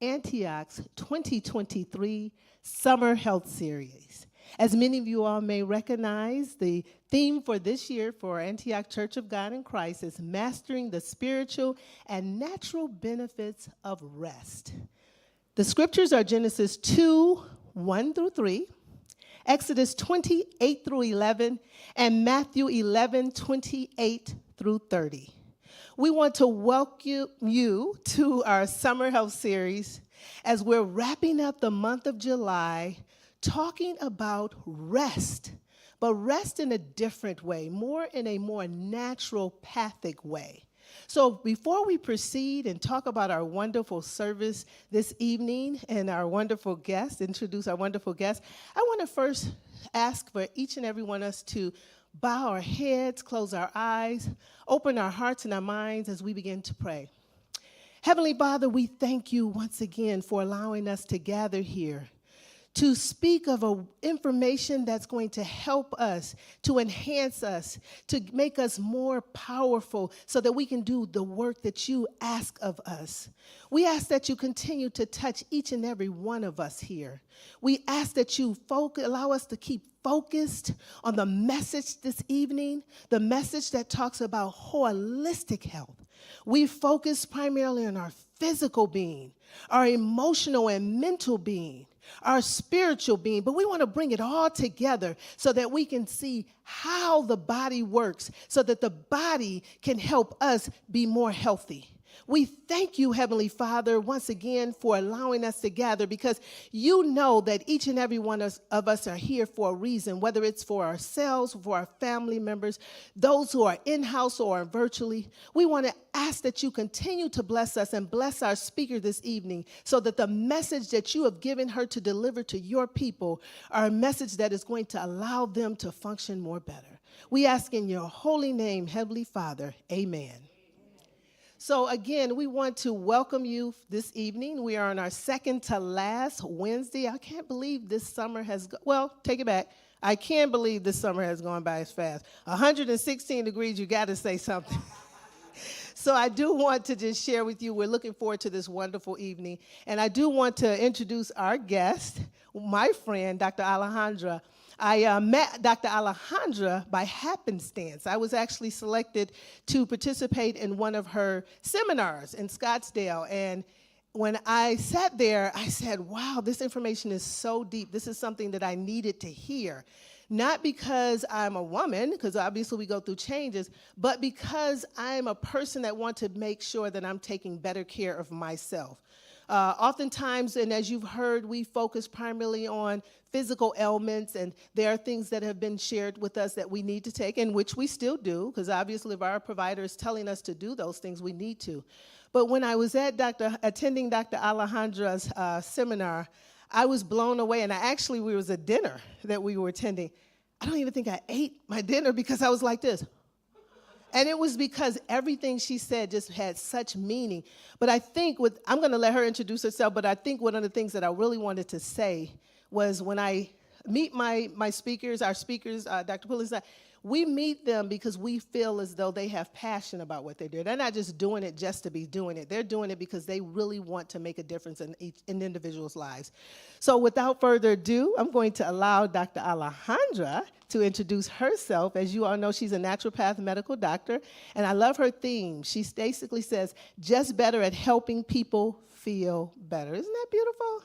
Antioch's 2023 Summer Health Series. As many of you all may recognize, the theme for this year for Antioch Church of God in Christ is Mastering the Spiritual and Natural Benefits of Rest. The scriptures are Genesis 2, 1 through 3, Exodus 28 through 11, and Matthew 11, 28 through 30. We want to welcome you to our Summer Health Series as we're wrapping up the month of July talking about rest, but rest in a different way, more in a more naturopathic way. So before we proceed and talk about our wonderful service this evening and our wonderful guests, introduce our wonderful guests, I want to first ask for each and every one of us to bow our heads, close our eyes, open our hearts and our minds as we begin to pray. Heavenly Father, we thank you once again for allowing us to gather here to speak of information that's going to help us, to enhance us, to make us more powerful so that we can do the work that you ask of us. We ask that you continue to touch each and every one of us here. We ask that you allow us to keep focused on the message this evening, the message that talks about holistic health. We focus primarily on our physical being, our emotional and mental being, our spiritual being, but we want to bring it all together so that we can see how the body works, so that the body can help us be more healthy. We thank you, Heavenly Father, once again for allowing us to gather because you know that each and every one of us are here for a reason, whether it's for ourselves, for our family members, those who are in-house or virtually. We want to ask that you continue to bless us and bless our speaker this evening so that the message that you have given her to deliver to your people are a message that is going to allow them to function more better. We ask in your holy name, Heavenly Father, amen. So again, we want to welcome you this evening. We are on our second to last Wednesday. I can't believe this summer has, take it back. I can't believe this summer has gone by as fast. 116 degrees, you got to say something. So I do want to just share with you, we're looking forward to this wonderful evening. And I do want to introduce our guest, my friend, Dr. Alejandra. I met Dr. Alejandra by happenstance. I was actually selected to participate in one of her seminars in Scottsdale. And when I sat there, I said, wow, this information is so deep. This is something that I needed to hear. Not because I'm a woman, because obviously we go through changes, but because I'm a person that wants to make sure that I'm taking better care of myself. Oftentimes, and as you've heard, we focus primarily on physical ailments, and there are things that have been shared with us that we need to take, and which we still do, because obviously if our provider is telling us to do those things, we need to. But when I was attending Dr. Alejandra's seminar, I was blown away, and we was a dinner that we were attending. I don't even think I ate my dinner because I was like this. And it was because everything she said just had such meaning. But I think I'm going to let her introduce herself, but I think one of the things that I really wanted to say was when I meet my speakers, our speakers, Dr. Pulis, we meet them because we feel as though they have passion about what they do. They're not just doing it just to be doing it. They're doing it because they really want to make a difference in individuals' lives. So without further ado, I'm going to allow Dr. Alejandra to introduce herself. As you all know, she's a naturopath medical doctor, and I love her theme. She basically says, just better at helping people feel better. Isn't that beautiful?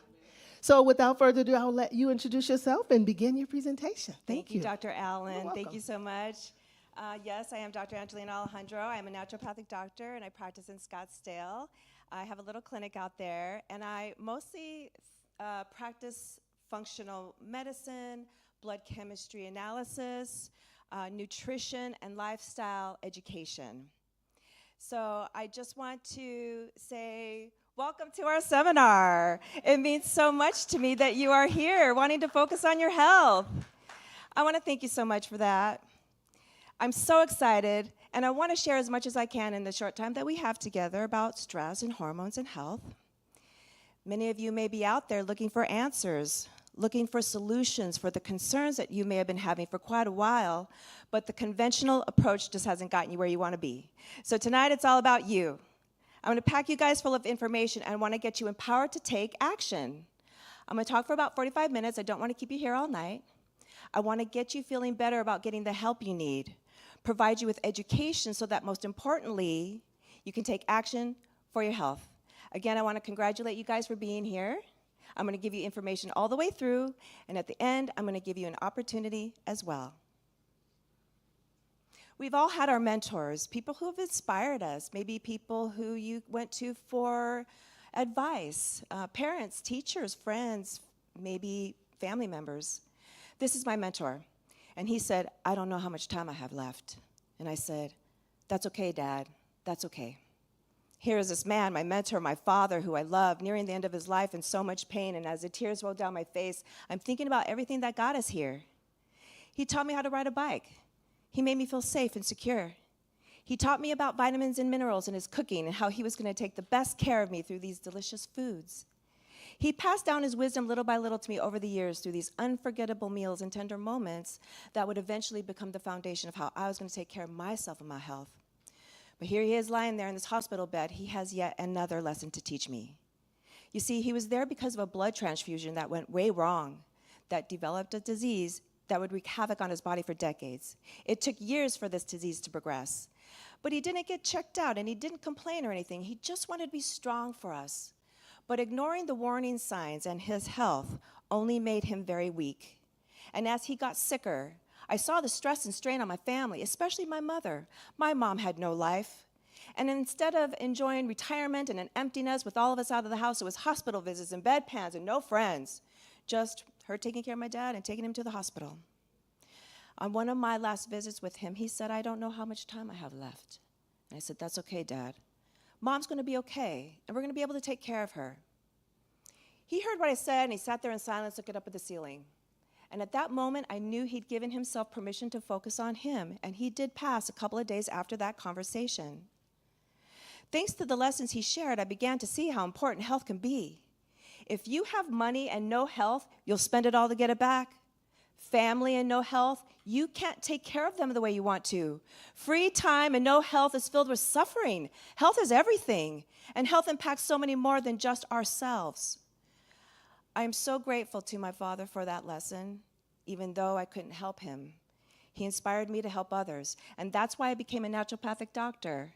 So without further ado, I'll let you introduce yourself and begin your presentation. Thank you. Dr. Allen. Thank you so much. Yes, I am Dr. Angelina Alejandro. I am a naturopathic doctor, and I practice in Scottsdale. I have a little clinic out there, and I mostly practice functional medicine, blood chemistry analysis, nutrition, and lifestyle education. So I just want to say, welcome to our seminar. It means so much to me that you are here wanting to focus on your health. I want to thank you so much for that. I'm so excited, and I want to share as much as I can in the short time that we have together about stress and hormones and health. Many of you may be out there looking for answers, looking for solutions for the concerns that you may have been having for quite a while, but the conventional approach just hasn't gotten you where you want to be. So tonight it's all about you. I'm going to pack you guys full of information and want to get you empowered to take action. I'm going to talk for about 45 minutes. I don't want to keep you here all night. I want to get you feeling better about getting the help you need, provide you with education so that most importantly, you can take action for your health. Again, I want to congratulate you guys for being here. I'm going to give you information all the way through, and at the end, I'm going to give you an opportunity as well. We've all had our mentors, people who have inspired us, maybe people who you went to for advice, parents, teachers, friends, maybe family members. This is my mentor, and he said, I don't know how much time I have left. And I said, that's okay, Dad, that's okay. Here is this man, my mentor, my father, who I love, nearing the end of his life in so much pain, and as the tears roll down my face, I'm thinking about everything that got us here. He taught me how to ride a bike. He made me feel safe and secure. He taught me about vitamins and minerals in his cooking and how he was going to take the best care of me through these delicious foods. He passed down his wisdom little by little to me over the years through these unforgettable meals and tender moments that would eventually become the foundation of how I was going to take care of myself and my health. But here he is lying there in this hospital bed. He has yet another lesson to teach me. You see, he was there because of a blood transfusion that went way wrong, that developed a disease that would wreak havoc on his body for decades. It took years for this disease to progress. But he didn't get checked out, and he didn't complain or anything. He just wanted to be strong for us. But ignoring the warning signs and his health only made him very weak. And as he got sicker, I saw the stress and strain on my family, especially my mother. My mom had no life. And instead of enjoying retirement and an empty nest with all of us out of the house, it was hospital visits and bedpans and no friends. Just her taking care of my dad and taking him to the hospital. On one of my last visits with him, he said, I don't know how much time I have left. And I said, that's okay, Dad. Mom's going to be okay, and we're going to be able to take care of her. He heard what I said, and he sat there in silence, looking up at the ceiling. And at that moment, I knew he'd given himself permission to focus on him, and he did pass a couple of days after that conversation. Thanks to the lessons he shared, I began to see how important health can be. If you have money and no health, you'll spend it all to get it back. Family and no health, you can't take care of them the way you want to. Free time and no health is filled with suffering. Health is everything, and health impacts so many more than just ourselves. I am so grateful to my father for that lesson, even though I couldn't help him. He inspired me to help others, and that's why I became a naturopathic doctor.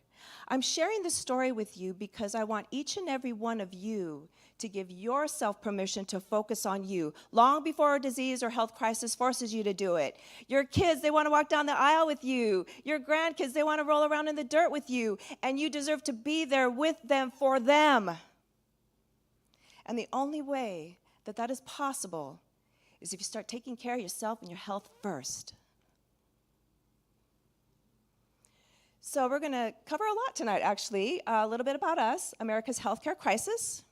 I'm sharing this story with you because I want each and every one of you to give yourself permission to focus on you long before a disease or health crisis forces you to do it. Your kids, they want to walk down the aisle with you. Your grandkids, they want to roll around in the dirt with you, and you deserve to be there with them for them. And the only way that that is possible is if you start taking care of yourself and your health first. So we're going to cover a lot tonight, actually. A little bit about us, America's healthcare crisis,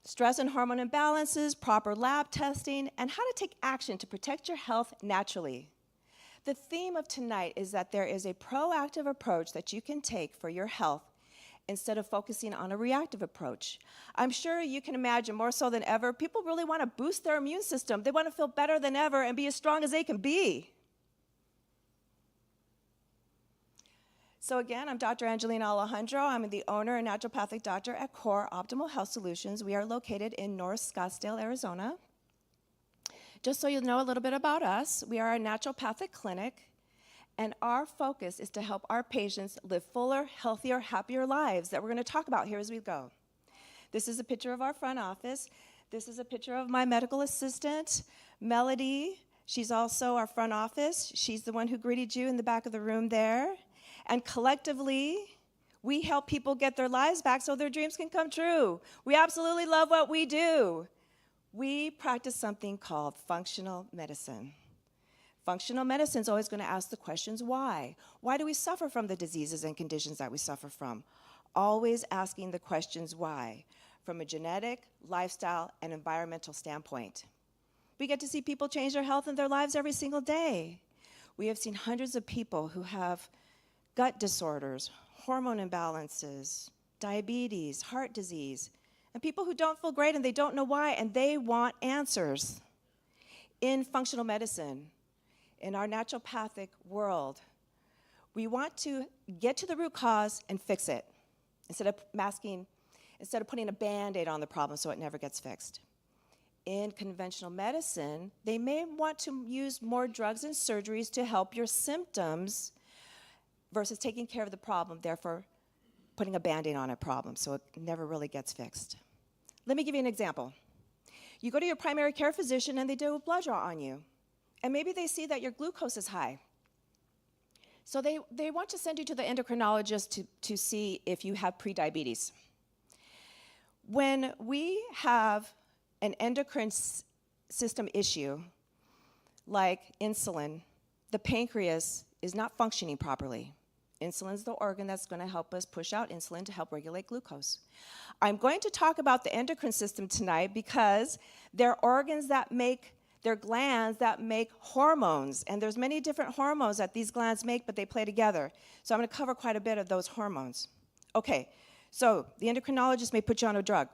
stress and hormone imbalances, proper lab testing, and how to take action to protect your health naturally. The theme of tonight is that there is a proactive approach that you can take for your health instead of focusing on a reactive approach. I'm sure you can imagine, more so than ever, people really want to boost their immune system. They want to feel better than ever and be as strong as they can be. So again, I'm Dr. Angelina Alejandro. I'm the owner and naturopathic doctor at Core Optimal Health Solutions. We are located in North Scottsdale, Arizona. Just so you know a little bit about us, we are a naturopathic clinic, and our focus is to help our patients live fuller, healthier, happier lives that we're going to talk about here as we go. This is a picture of our front office. This is a picture of my medical assistant, Melody. She's also our front office. She's the one who greeted you in the back of the room there. And collectively, we help people get their lives back so their dreams can come true. We absolutely love what we do. We practice something called functional medicine. Functional medicine is always going to ask the questions, why? Why do we suffer from the diseases and conditions that we suffer from? Always asking the questions why, from a genetic, lifestyle, and environmental standpoint. We get to see people change their health and their lives every single day. We have seen hundreds of people who have gut disorders, hormone imbalances, diabetes, heart disease, and people who don't feel great and they don't know why, and they want answers. In functional medicine, in our naturopathic world, we want to get to the root cause and fix it. instead of putting a Band-Aid on the problem so it never gets fixed. In conventional medicine, they may want to use more drugs and surgeries to help your symptoms versus taking care of the problem, therefore putting a Band-Aid on a problem so it never really gets fixed. Let me give you an example. You go to your primary care physician and they do a blood draw on you, and maybe they see that your glucose is high. So they want to send you to the endocrinologist to see if you have prediabetes. When we have an endocrine system issue, like insulin, the pancreas is not functioning properly. Insulin is the organ that's going to help us push out insulin to help regulate glucose. I'm going to talk about the endocrine system tonight because they're organs that make, they're glands that make hormones, and there's many different hormones that these glands make, but they play together. So I'm going to cover quite a bit of those hormones. Okay, so the endocrinologist may put you on a drug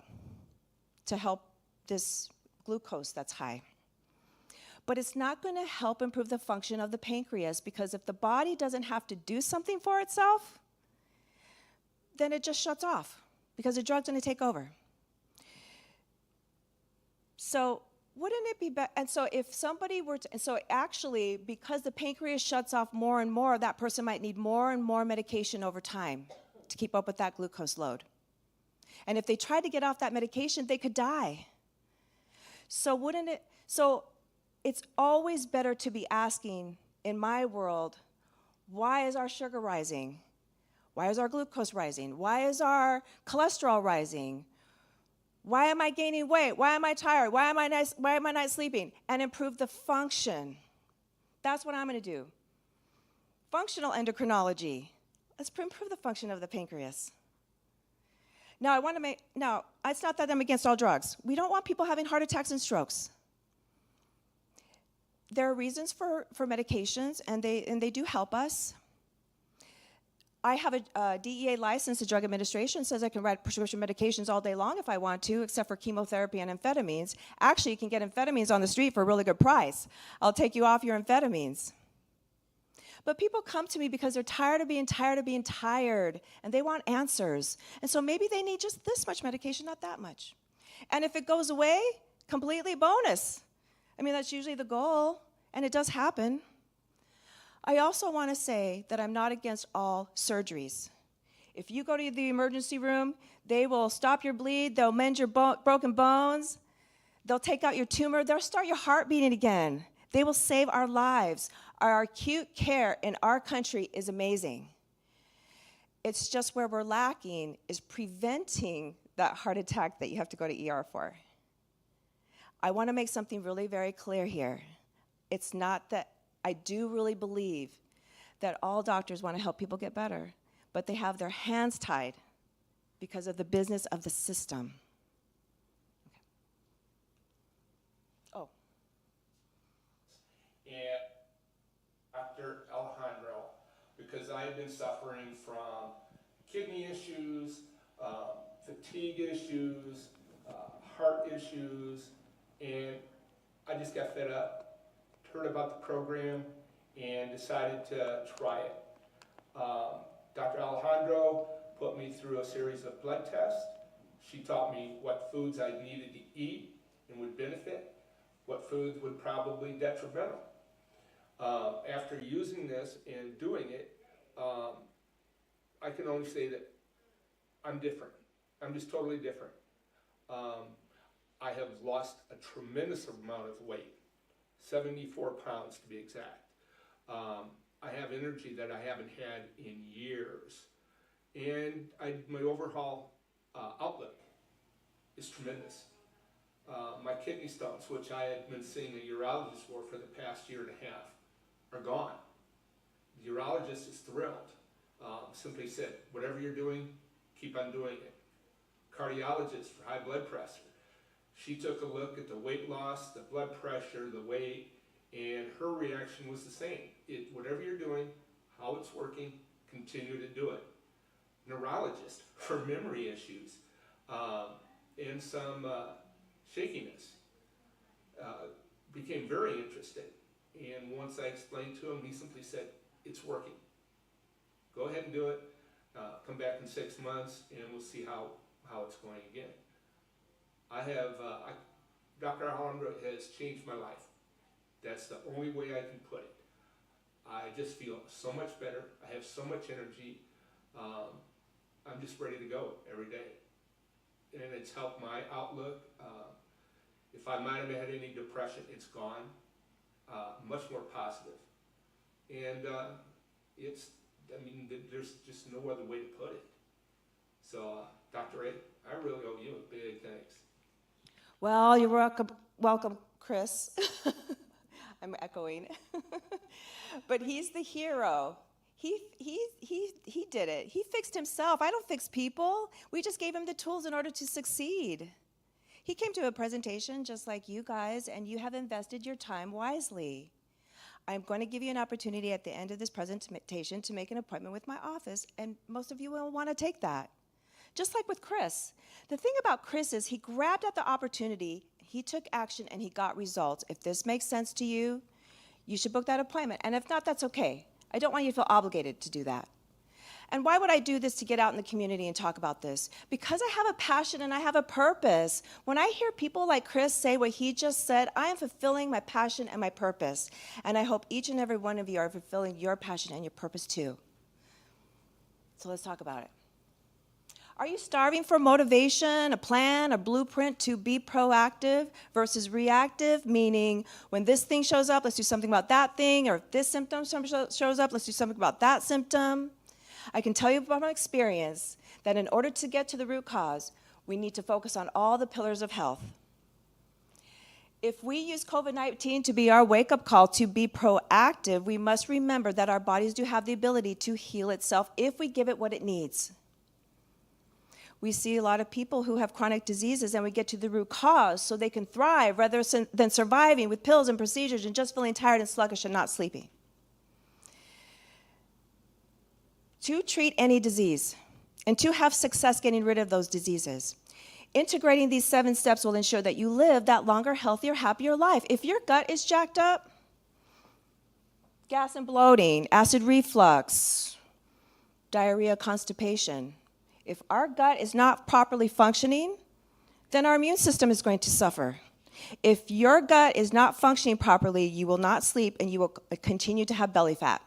to help this glucose that's high. But it's not going to help improve the function of the pancreas, because if the body doesn't have to do something for itself, then it just shuts off because the drug's going to take over. So wouldn't it be better? And so if somebody were to, and so actually, because the pancreas shuts off more and more, that person might need more and more medication over time to keep up with that glucose load. And if they tried to get off that medication, they could die. So wouldn't it, so it's always better to be asking, in my world, why is our sugar rising? Why is our glucose rising? Why is our cholesterol rising? Why am I gaining weight? Why am I tired? Why am I not sleeping? And improve the function. That's what I'm going to do. Functional endocrinology. Let's improve the function of the pancreas. Now, it's not that I'm against all drugs. We don't want people having heart attacks and strokes. There are reasons for medications, and they do help us. I have a DEA license. The Drug Administration says I can write prescription medications all day long if I want to, except for chemotherapy and amphetamines. Actually, you can get amphetamines on the street for a really good price. I'll take you off your amphetamines. But people come to me because they're tired of being tired, and they want answers. And so maybe they need just this much medication, not that much. And if it goes away, completely bonus. I mean, that's usually the goal, and it does happen. I also want to say that I'm not against all surgeries. If you go to the emergency room, they will stop your bleed, they'll mend your broken bones, they'll take out your tumor, they'll start your heart beating again. They will save our lives. Our acute care in our country is amazing. It's just where we're lacking is preventing that heart attack that you have to go to ER for. I want to make something really very clear here. It's not that I do really believe that all doctors want to help people get better, but they have their hands tied because of the business of the system. Okay. Oh. And Dr. Alejandro, because I have been suffering from kidney issues, fatigue issues, heart issues, and I just got fed up, heard about the program, and decided to try it. Dr. Alejandro put me through a series of blood tests. She taught me what foods I needed to eat and would benefit, what foods would probably be detrimental. After using this and doing it, I can only say that I'm different. I'm just totally different. I have lost a tremendous amount of weight, 74 pounds to be exact. I have energy that I haven't had in years. And my overall outlook is tremendous. My kidney stones, which I had been seeing a urologist for the past year and a half, are gone. The urologist is thrilled. Simply said, whatever you're doing, keep on doing it. Cardiologist for high blood pressure. She took a look at the weight loss, the blood pressure, the weight, and her reaction was the same. Whatever you're doing, how it's working, continue to do it. Neurologist for memory issues and some shakiness. Became very interested. And once I explained to him, he simply said, it's working. Go ahead and do it. Come back in 6 months and we'll see how it's going again. Dr. Alejandro has changed my life. That's the only way I can put it. I just feel so much better. I have so much energy. I'm just ready to go every day. And it's helped my outlook. If I might have had any depression, it's gone. Much more positive. And there's just no other way to put it. So, Dr. A, I really owe you a big thanks. Well, you're welcome, Chris. I'm echoing. But he's the hero. He did it. He fixed himself. I don't fix people. We just gave him the tools in order to succeed. He came to a presentation just like you guys, and you have invested your time wisely. I'm going to give you an opportunity at the end of this presentation to make an appointment with my office, and most of you will want to take that. Just like with Chris. The thing about Chris is he grabbed at the opportunity, he took action, and he got results. If this makes sense to you, you should book that appointment. And if not, that's okay. I don't want you to feel obligated to do that. And why would I do this to get out in the community and talk about this? Because I have a passion and I have a purpose. When I hear people like Chris say what he just said, I am fulfilling my passion and my purpose. And I hope each and every one of you are fulfilling your passion and your purpose too. So let's talk about it. Are you starving for motivation, a plan, a blueprint to be proactive versus reactive? Meaning, when this thing shows up, let's do something about that thing, or if this symptom shows up, let's do something about that symptom. I can tell you from experience that in order to get to the root cause, we need to focus on all the pillars of health. If we use COVID-19 to be our wake-up call to be proactive, we must remember that our bodies do have the ability to heal itself if we give it what it needs. We see a lot of people who have chronic diseases, and we get to the root cause so they can thrive rather than surviving with pills and procedures and just feeling tired and sluggish and not sleeping. To treat any disease and to have success getting rid of those diseases, integrating these 7 steps will ensure that you live that longer, healthier, happier life. If your gut is jacked up, gas and bloating, acid reflux, diarrhea, constipation, if our gut is not properly functioning, then our immune system is going to suffer. If your gut is not functioning properly, you will not sleep and you will continue to have belly fat.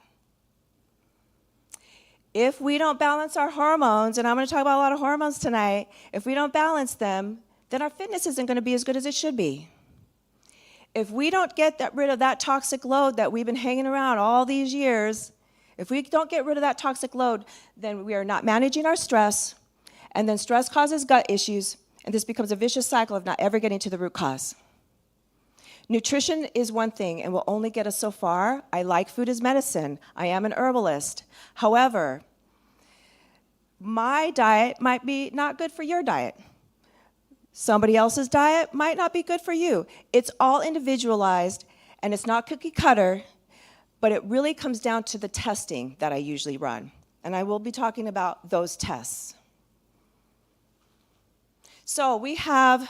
If we don't balance our hormones, and I'm going to talk about a lot of hormones tonight, if we don't balance them, then our fitness isn't going to be as good as it should be. If we don't get rid of that toxic load that we've been hanging around all these years, if we don't get rid of that toxic load, then we are not managing our stress, and then stress causes gut issues, and this becomes a vicious cycle of not ever getting to the root cause. Nutrition is one thing and will only get us so far. I like food as medicine. I am an herbalist. However, my diet might be not good for your diet. Somebody else's diet might not be good for you. It's all individualized, and it's not cookie cutter, but it really comes down to the testing that I usually run. And I will be talking about those tests. So we have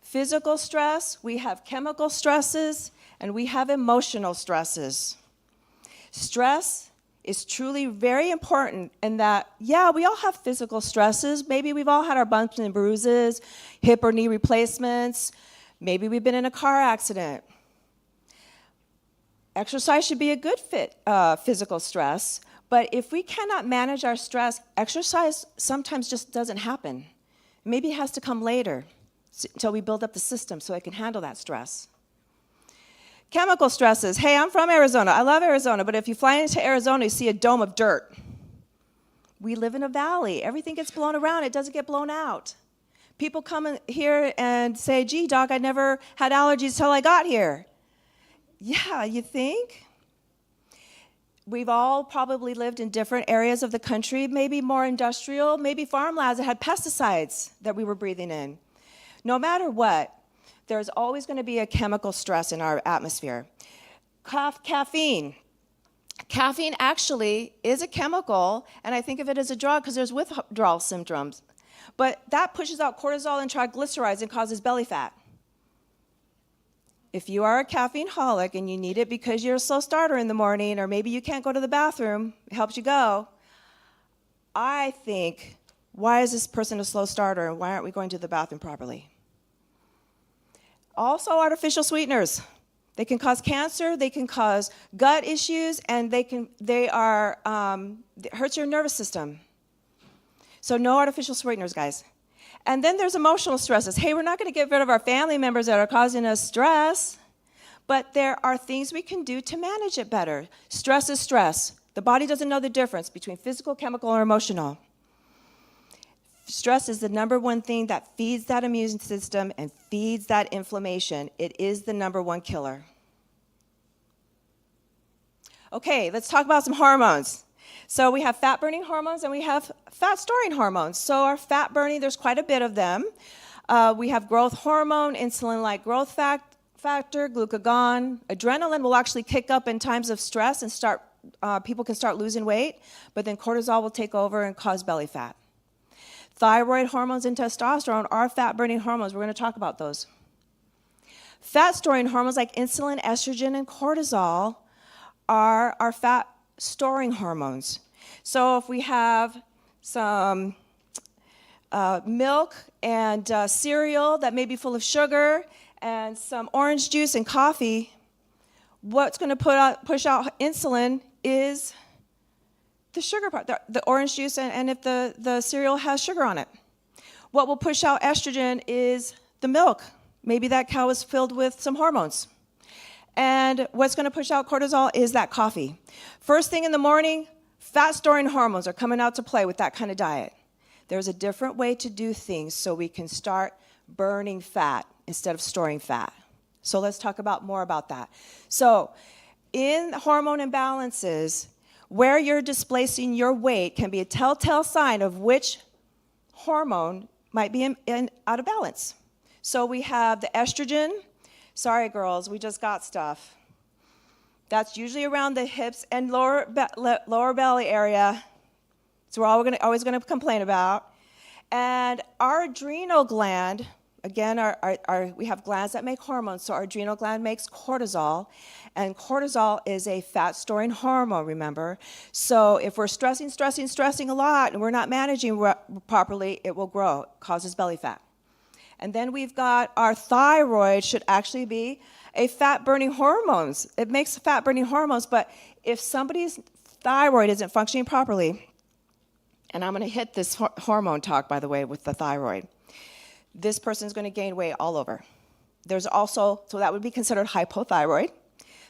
physical stress, we have chemical stresses, and we have emotional stresses. Stress is truly very important in that, yeah, we all have physical stresses. Maybe we've all had our bumps and bruises, hip or knee replacements. Maybe we've been in a car accident. Exercise should be a good fit physical stress, but if we cannot manage our stress, exercise sometimes just doesn't happen. Maybe it has to come later until we build up the system so it can handle that stress. Chemical stresses. Hey, I'm from Arizona. I love Arizona, but if you fly into Arizona, you see a dome of dirt. We live in a valley. Everything gets blown around. It doesn't get blown out. People come in here and say, gee, doc, I never had allergies till I got here. Yeah, you think? We've all probably lived in different areas of the country, maybe more industrial, maybe farmlands that had pesticides that we were breathing in. No matter what, there's always going to be a chemical stress in our atmosphere. Caffeine. Caffeine actually is a chemical, and I think of it as a drug because there's withdrawal symptoms. But that pushes out cortisol and triglycerides and causes belly fat. If you are a caffeine-holic and you need it because you're a slow starter in the morning, or maybe you can't go to the bathroom, it helps you go, I think, why is this person a slow starter and why aren't we going to the bathroom properly? Also, artificial sweeteners. They can cause cancer, they can cause gut issues, and it hurts your nervous system. So no artificial sweeteners, guys. And then there's emotional stresses. Hey, we're not going to get rid of our family members that are causing us stress, but there are things we can do to manage it better. Stress is stress. The body doesn't know the difference between physical, chemical, or emotional. Stress is the number one thing that feeds that immune system and feeds that inflammation. It is the number one killer. Okay, let's talk about some hormones. So we have fat-burning hormones and we have fat-storing hormones. So our fat-burning, there's quite a bit of them. We have growth hormone, insulin-like growth factor, glucagon. Adrenaline will actually kick up in times of stress and people can start losing weight, but then cortisol will take over and cause belly fat. Thyroid hormones and testosterone are fat-burning hormones. We're going to talk about those. Fat-storing hormones like insulin, estrogen, and cortisol are our fat-storing hormones. So if we have some milk and cereal that may be full of sugar and some orange juice and coffee, what's going to push out insulin is the sugar part, the orange juice, and if the cereal has sugar on it. What will push out estrogen is the milk. Maybe that cow is filled with some hormones. And what's going to push out cortisol is that coffee. First thing in the morning, fat-storing hormones are coming out to play with that kind of diet. There's a different way to do things so we can start burning fat instead of storing fat. So let's talk more about that. So in hormone imbalances, where you're displacing your weight can be a telltale sign of which hormone might be out of balance. So we have the estrogen. Sorry, girls, we just got stuff. That's usually around the hips and lower belly area. So we're always going to complain about. And our adrenal gland, again, we have glands that make hormones. So our adrenal gland makes cortisol. And cortisol is a fat-storing hormone, remember? So if we're stressing a lot and we're not managing properly, it will grow. It causes belly fat. And then we've got our thyroid should actually be a fat-burning hormones. It makes fat-burning hormones, but if somebody's thyroid isn't functioning properly, and I'm going to hit this hormone talk, by the way, with the thyroid, this person's going to gain weight all over. There's also, so that would be considered hypothyroid.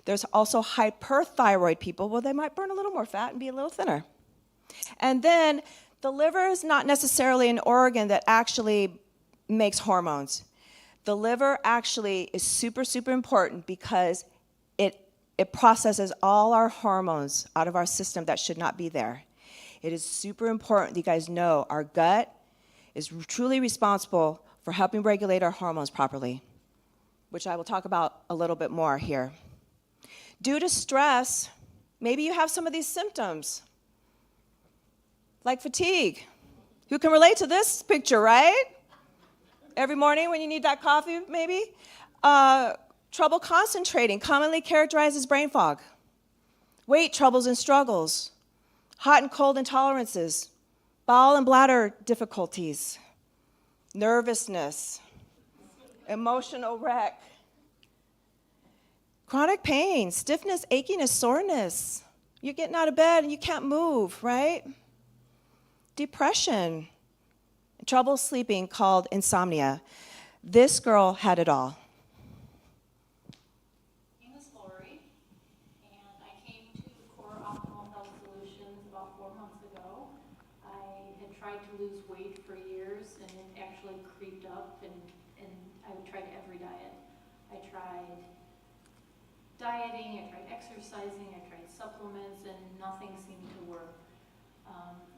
There's also hyperthyroid people. Well, they might burn a little more fat and be a little thinner. And then the liver is not necessarily an organ that actually makes hormones. The liver actually is super, super important because it processes all our hormones out of our system that should not be there. It is super important that you guys know our gut is truly responsible for helping regulate our hormones properly, which I will talk about a little bit more here. Due to stress, maybe you have some of these symptoms, like fatigue. Who can relate to this picture, right? Every morning when you need that coffee, maybe. Trouble concentrating, commonly characterized as brain fog. Weight troubles and struggles. Hot and cold intolerances. Bowel and bladder difficulties. Nervousness. Emotional wreck. Chronic pain, stiffness, achiness, soreness. You're getting out of bed and you can't move, right? Depression. Trouble sleeping called insomnia. This girl had it all. My name is Lori, and I came to Core Optimal Health Solutions about 4 months ago. I had tried to lose weight for years, and it actually creeped up, and I tried every diet. I tried dieting, I tried exercising, I tried supplements, and nothing seemed to work.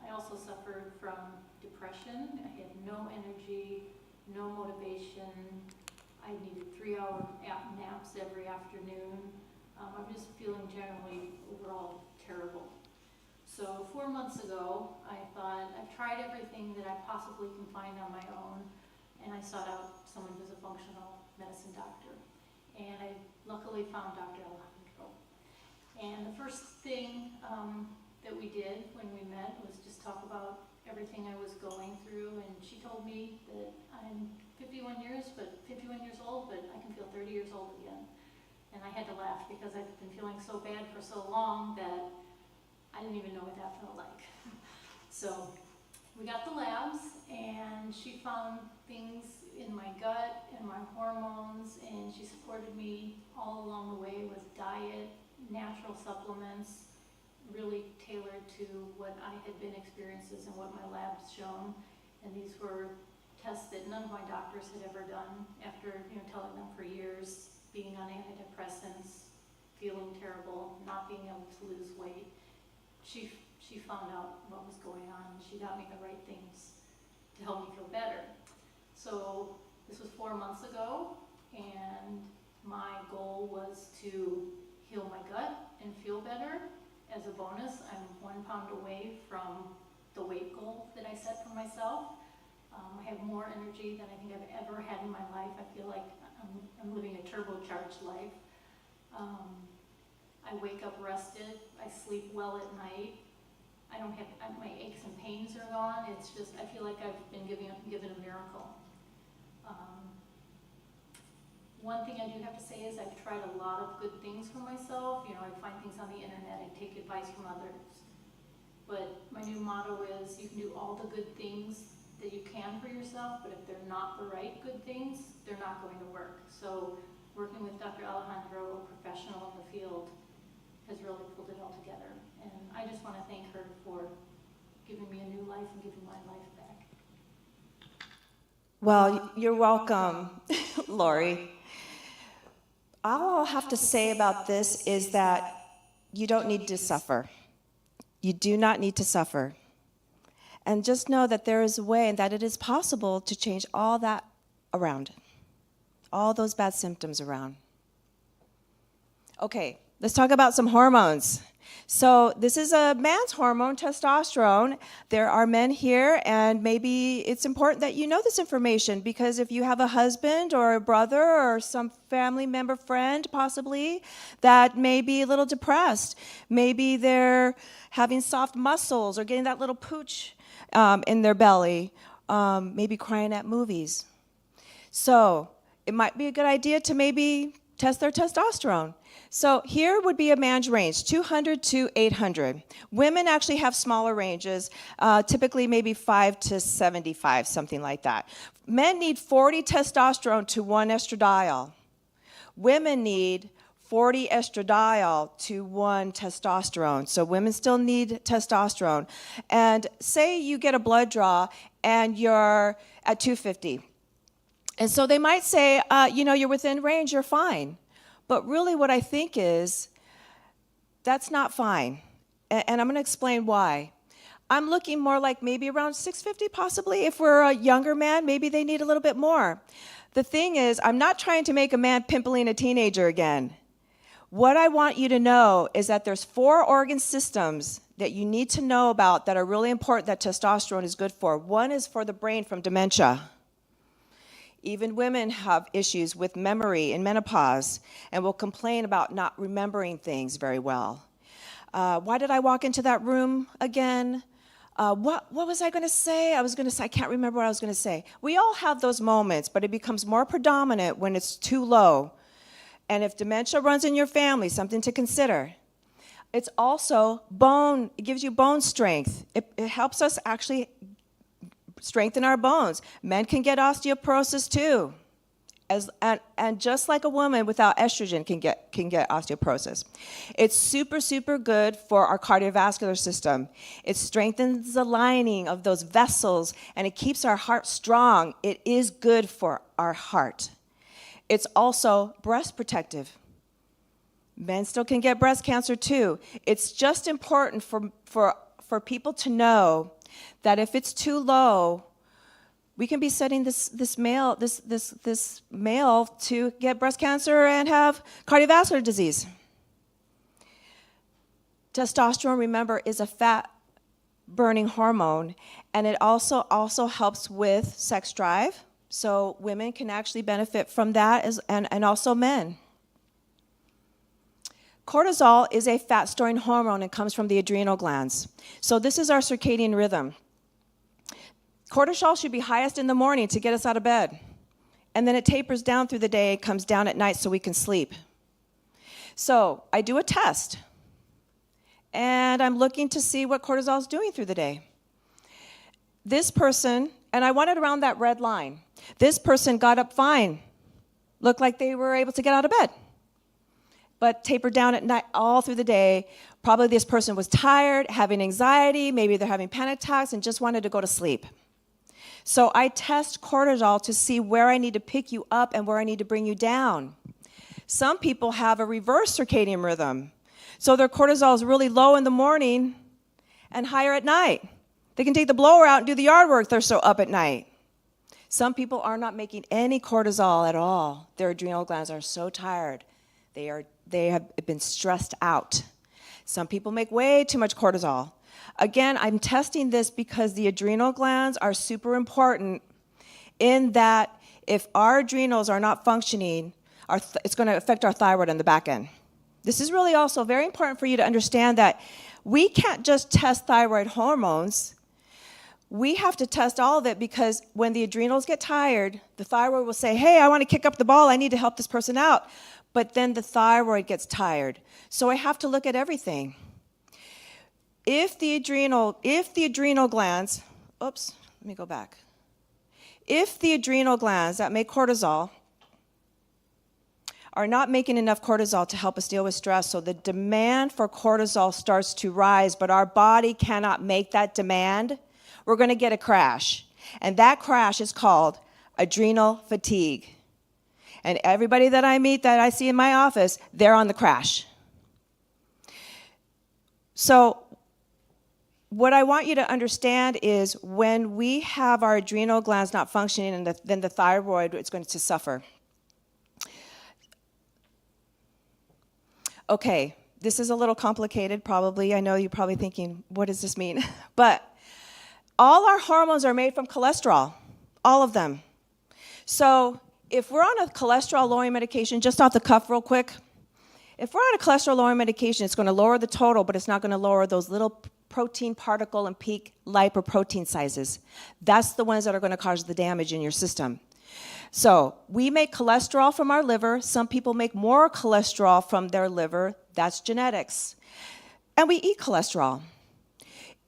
I also suffered from depression. I had no energy, no motivation. I needed 3-hour naps every afternoon. I'm just feeling generally overall terrible. So 4 months ago, I thought, I've tried everything that I possibly can find on my own, and I sought out someone who's a functional medicine doctor. And I luckily found Dr. Alejandro. And the first thing that we did when we met was just talk about everything I was going through, and she told me that I'm 51 years old, but I can feel 30 years old again. And I had to laugh because I've been feeling so bad for so long that I didn't even know what that felt like. So we got the labs, and she found things in my gut and my hormones, and she supported me all along the way with diet, natural supplements, really tailored to what I had been experiences and what my labs shown. And these were tests that none of my doctors had ever done after telling them for years, being on antidepressants, feeling terrible, not being able to lose weight. She found out what was going on, and she got me the right things to help me feel better. So this was 4 months ago, and my goal was to heal my gut and feel better. As a bonus, I'm 1 pound away from the weight goal that I set for myself. I have more energy than I think I've ever had in my life. I feel like I'm living a turbocharged life. I wake up rested. I sleep well at night. I don't have, my aches and pains are gone. It's just, I feel like I've been given a miracle. One thing I do have to say is I've tried a lot of good things for myself. I find things on the internet, I take advice from others. But my new motto is you can do all the good things that you can for yourself, but if they're not the right good things, they're not going to work. So working with Dr. Alejandro, a professional in the field, has really pulled it all together. And I just want to thank her for giving me a new life and giving my life back. Well, you're welcome, Lori. All I'll have to say about this is that you don't need to suffer. You do not need to suffer. And just know that there is a way and that it is possible to change all that around, all those bad symptoms around. Okay, let's talk about some hormones. So this is a man's hormone, testosterone. There are men here, and maybe it's important that you know this information, because if you have a husband or a brother or some family member, friend possibly, that may be a little depressed, maybe they're having soft muscles or getting that little pooch in their belly, maybe crying at movies. So it might be a good idea to maybe test their testosterone. So here would be a man's range, 200 to 800. Women actually have smaller ranges, typically maybe 5 to 75, something like that. Men need 40 testosterone to 1 estradiol. Women need 40 estradiol to 1 testosterone. So women still need testosterone. And say you get a blood draw and you're at 250. And so they might say, you're within range, you're fine. But really what I think is, that's not fine. And I'm going to explain why. I'm looking more like maybe around 650 possibly. If we're a younger man, maybe they need a little bit more. The thing is, I'm not trying to make a man pimpling a teenager again. What I want you to know is that there's 4 organ systems that you need to know about that are really important that testosterone is good for. One is for the brain from dementia. Even women have issues with memory in menopause and will complain about not remembering things very well. Why did I walk into that room again? What was I going to say? I can't remember what I was going to say. We all have those moments, but it becomes more predominant when it's too low. And if dementia runs in your family, something to consider. It's also bone, it gives you bone strength. It helps us actually strengthen our bones. Men can get osteoporosis too. And just like a woman without estrogen can get osteoporosis. It's super, super good for our cardiovascular system. It strengthens the lining of those vessels, and it keeps our heart strong. It is good for our heart. It's also breast protective. Men still can get breast cancer too. It's just important for people to know that if it's too low, we can be setting this male to get breast cancer and have cardiovascular disease. Testosterone, remember, is a fat-burning hormone, and it also helps with sex drive. So women can actually benefit from that, and also men. Cortisol is a fat-storing hormone and comes from the adrenal glands. So this is our circadian rhythm. Cortisol should be highest in the morning to get us out of bed. And then it tapers down through the day, comes down at night so we can sleep. So I do a test. And I'm looking to see what cortisol is doing through the day. This person, and I want it around that red line. This person got up fine. Looked like they were able to get out of bed. But tapered down at night all through the day. Probably this person was tired, having anxiety, maybe they're having panic attacks, and just wanted to go to sleep. So I test cortisol to see where I need to pick you up and where I need to bring you down. Some people have a reverse circadian rhythm. So their cortisol is really low in the morning and higher at night. They can take the blower out and do the yard work, they're so up at night. Some people are not making any cortisol at all. Their adrenal glands are so tired. They have been stressed out. Some people make way too much cortisol. Again, I'm testing this because the adrenal glands are super important in that if our adrenals are not functioning, it's going to affect our thyroid on the back end. This is really also very important for you to understand that we can't just test thyroid hormones. We have to test all of it because when the adrenals get tired, the thyroid will say, hey, I want to kick up the ball. I need to help this person out. But then the thyroid gets tired. So I have to look at everything. If the adrenal glands, let me go back. If the adrenal glands that make cortisol are not making enough cortisol to help us deal with stress, so the demand for cortisol starts to rise, but our body cannot make that demand, we're going to get a crash. And that crash is called adrenal fatigue. And everybody that I meet, that I see in my office, they're on the crash. So what I want you to understand is when we have our adrenal glands not functioning, and then the thyroid is going to suffer. Okay, this is a little complicated probably. I know you're probably thinking, what does this mean? But all our hormones are made from cholesterol, all of them. So if we're on a cholesterol-lowering medication, just off the cuff real quick, if we're on a cholesterol-lowering medication, it's going to lower the total, but it's not going to lower those little protein particle and peak lipoprotein sizes. That's the ones that are going to cause the damage in your system. So we make cholesterol from our liver. Some people make more cholesterol from their liver. That's genetics. And we eat cholesterol.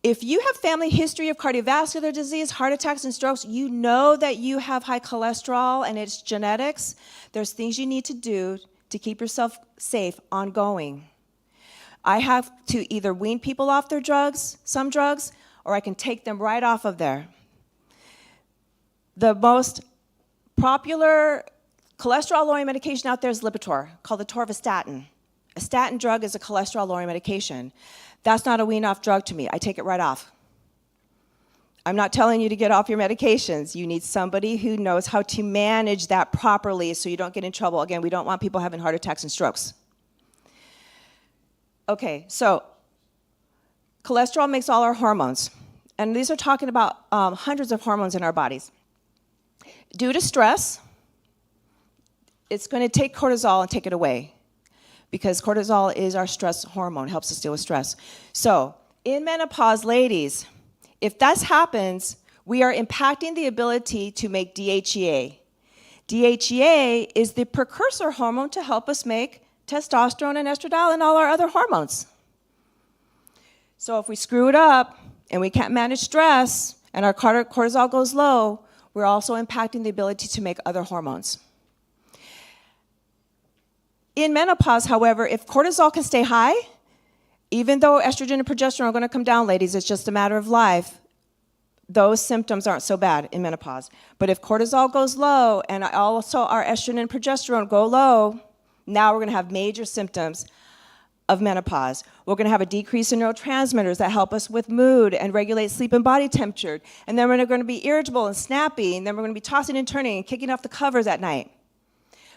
If you have family history of cardiovascular disease, heart attacks, and strokes, you know that you have high cholesterol and it's genetics. There's things you need to do to keep yourself safe ongoing. I have to either wean people off their drugs, some drugs, or I can take them right off of there. The most popular cholesterol-lowering medication out there is Lipitor, called the atorvastatin. A statin drug is a cholesterol-lowering medication. That's not a wean-off drug to me. I take it right off. I'm not telling you to get off your medications. You need somebody who knows how to manage that properly so you don't get in trouble. Again, we don't want people having heart attacks and strokes. Okay, so cholesterol makes all our hormones. And these are talking about hundreds of hormones in our bodies. Due to stress, it's going to take cortisol and take it away because cortisol is our stress hormone, helps us deal with stress. So in menopause, ladies, if that happens, we are impacting the ability to make DHEA. DHEA is the precursor hormone to help us make testosterone and estradiol and all our other hormones. So if we screw it up and we can't manage stress and our cortisol goes low, we're also impacting the ability to make other hormones. In menopause, however, if cortisol can stay high, even though estrogen and progesterone are going to come down, ladies, it's just a matter of life, those symptoms aren't so bad in menopause. But if cortisol goes low and also our estrogen and progesterone go low, now we're going to have major symptoms of menopause. We're going to have a decrease in neurotransmitters that help us with mood and regulate sleep and body temperature. And then we're going to be irritable and snappy, and then we're going to be tossing and turning and kicking off the covers at night.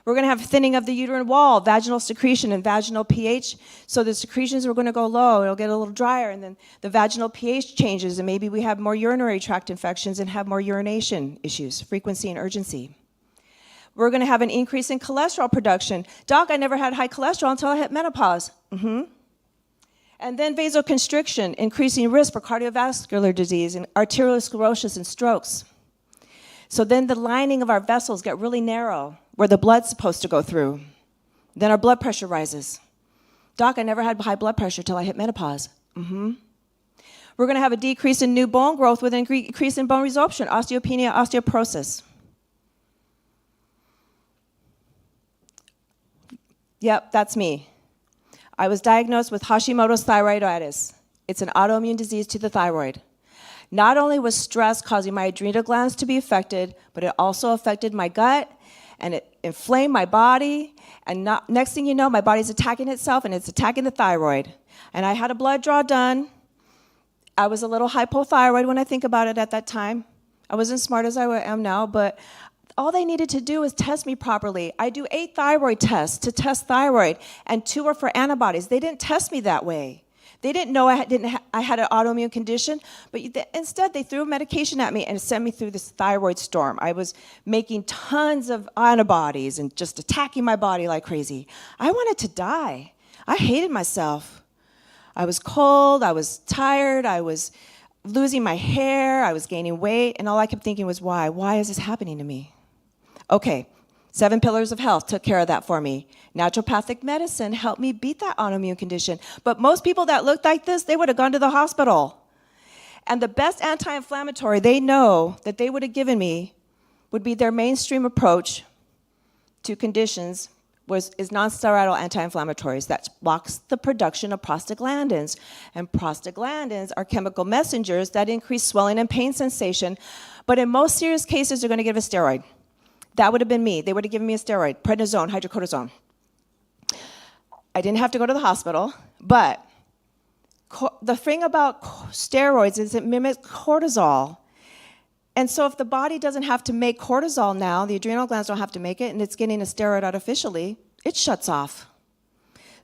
We're going to have thinning of the uterine wall, vaginal secretion, and vaginal pH. So the secretions are going to go low. It'll get a little drier, and then the vaginal pH changes, and maybe we have more urinary tract infections and have more urination issues, frequency and urgency. We're going to have an increase in cholesterol production. Doc, I never had high cholesterol until I hit menopause. And then vasoconstriction, increasing risk for cardiovascular disease and arterial sclerosis and strokes. So then the lining of our vessels get really narrow, where the blood's supposed to go through. Then our blood pressure rises. Doc, I never had high blood pressure till I hit menopause. We're going to have a decrease in new bone growth with an increase in bone resorption, osteopenia, osteoporosis. Yep, that's me. I was diagnosed with Hashimoto's thyroiditis. It's an autoimmune disease to the thyroid. Not only was stress causing my adrenal glands to be affected, but it also affected my gut, and it inflamed my body, and next thing you know, my body's attacking itself, and it's attacking the thyroid. And I had a blood draw done. I was a little hypothyroid when I think about it at that time. I wasn't smart as I am now, but all they needed to do was test me properly. I do 8 thyroid tests to test thyroid, and 2 are for antibodies. They didn't test me that way. They didn't know I had an autoimmune condition, but instead they threw medication at me and sent me through this thyroid storm. I was making tons of antibodies and just attacking my body like crazy. I wanted to die. I hated myself. I was cold, I was tired, I was losing my hair, I was gaining weight, and all I kept thinking was, why? Why is this happening to me? Okay, 7 pillars of health took care of that for me. Naturopathic medicine helped me beat that autoimmune condition. But most people that looked like this, they would have gone to the hospital. And the best anti-inflammatory they know that they would have given me would be their mainstream approach to conditions is nonsteroidal anti-inflammatories that blocks the production of prostaglandins. And prostaglandins are chemical messengers that increase swelling and pain sensation. But in most serious cases, they're going to give a steroid. That would have been me. They would have given me a steroid, prednisone, hydrocortisone. I didn't have to go to the hospital, but the thing about steroids is it mimics cortisol. And so if the body doesn't have to make cortisol now, the adrenal glands don't have to make it, and it's getting a steroid artificially, it shuts off.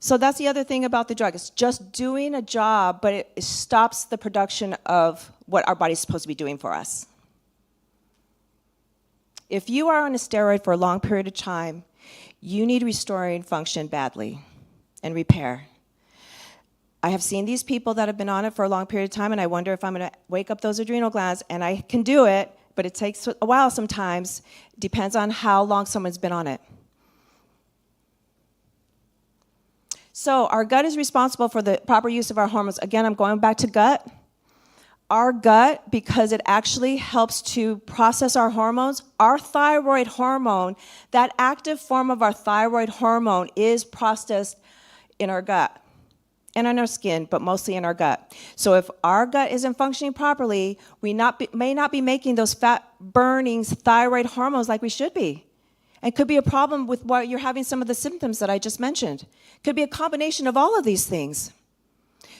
So that's the other thing about the drug. It's just doing a job, but it stops the production of what our body's supposed to be doing for us. If you are on a steroid for a long period of time, you need restoring function badly and repair. I have seen these people that have been on it for a long period of time, and I wonder if I'm going to wake up those adrenal glands, and I can do it, but it takes a while sometimes. Depends on how long someone's been on it. So our gut is responsible for the proper use of our hormones. Again, I'm going back to gut. Our gut, because it actually helps to process our hormones, our thyroid hormone, that active form of our thyroid hormone is processed in our gut and in our skin, but mostly in our gut. So if our gut isn't functioning properly, we may not be making those fat-burning thyroid hormones like we should be. And could be a problem with why you're having some of the symptoms that I just mentioned. Could be a combination of all of these things.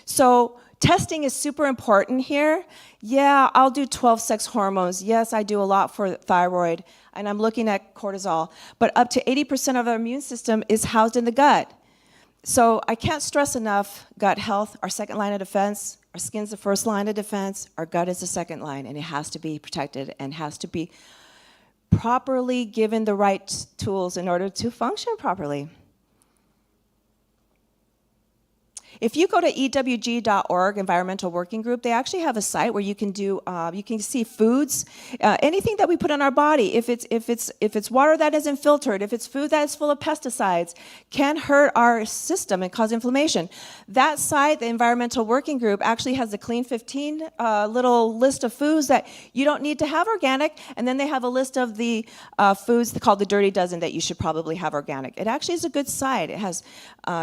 So testing is super important here. Yeah, I'll do 12 sex hormones. Yes, I do a lot for thyroid, and I'm looking at cortisol. But up to 80% of our immune system is housed in the gut. So I can't stress enough gut health, our second line of defense. Our skin's the first line of defense. Our gut is the second line, and it has to be protected and has to be properly given the right tools in order to function properly. If you go to EWG.org, Environmental Working Group, they actually have a site where you can do, you can see foods, anything that we put in our body. If it's water that isn't filtered, if it's food that is full of pesticides, can hurt our system and cause inflammation. That site, the Environmental Working Group, actually has a Clean 15 little list of foods that you don't need to have organic, and then they have a list of the foods called the Dirty Dozen that you should probably have organic. It actually is a good site. It has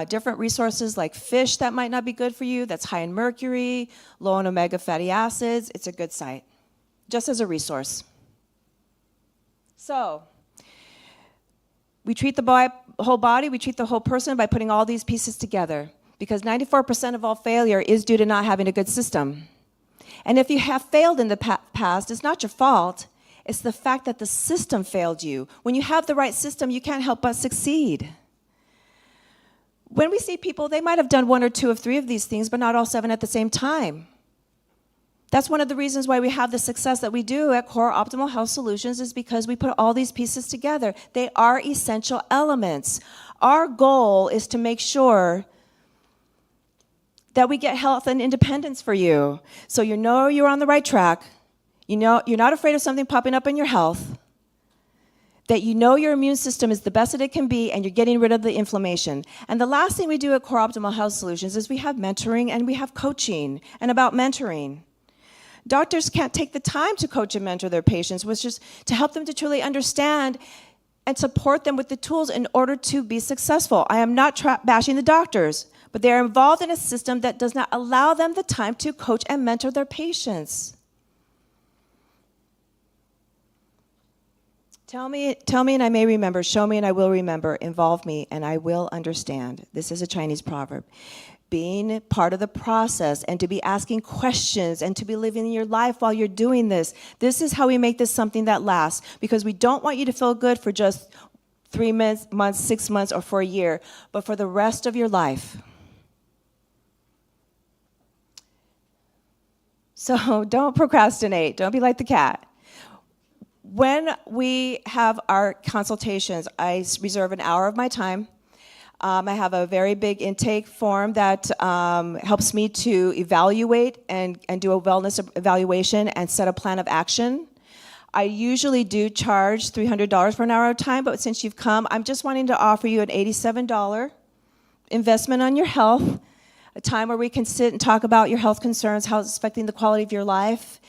different resources like fish that might not be good for you, that's high in mercury, low in omega fatty acids. It's a good site, just as a resource. So, we treat the whole body, we treat the whole person by putting all these pieces together, because 94% of all failure is due to not having a good system. And if you have failed in the past, it's not your fault, it's the fact that the system failed you. When you have the right system, you can't help but succeed. When we see people, they might have done 1 or 2 of 3 of these things, but not all 7 at the same time. That's one of the reasons why we have the success that we do at Core Optimal Health Solutions, is because we put all these pieces together. They are essential elements. Our goal is to make sure that we get health and independence for you. So you know you're on the right track. You know you're not afraid of something popping up in your health. That you know your immune system is the best that it can be, and you're getting rid of the inflammation. And the last thing we do at Core Optimal Health Solutions is we have mentoring and we have coaching. And about mentoring, doctors can't take the time to coach and mentor their patients, which is to help them to truly understand and support them with the tools in order to be successful. I am not bashing the doctors, but they are involved in a system that does not allow them the time to coach and mentor their patients. Tell me and I may remember, show me and I will remember, involve me and I will understand. This is a Chinese proverb. Being part of the process and to be asking questions and to be living your life while you're doing this. This is how we make this something that lasts, because we don't want you to feel good for just 3 months, 6 months, or for a year, but for the rest of your life. So don't procrastinate. Don't be like the cat. When we have our consultations, I reserve an hour of my time. I have a very big intake form that helps me to evaluate and do a wellness evaluation and set a plan of action. I usually do charge $300 for an hour of time, but since you've come, I'm just wanting to offer you an $87 investment on your health, a time where we can sit and talk about your health concerns, how it's affecting the quality of your life,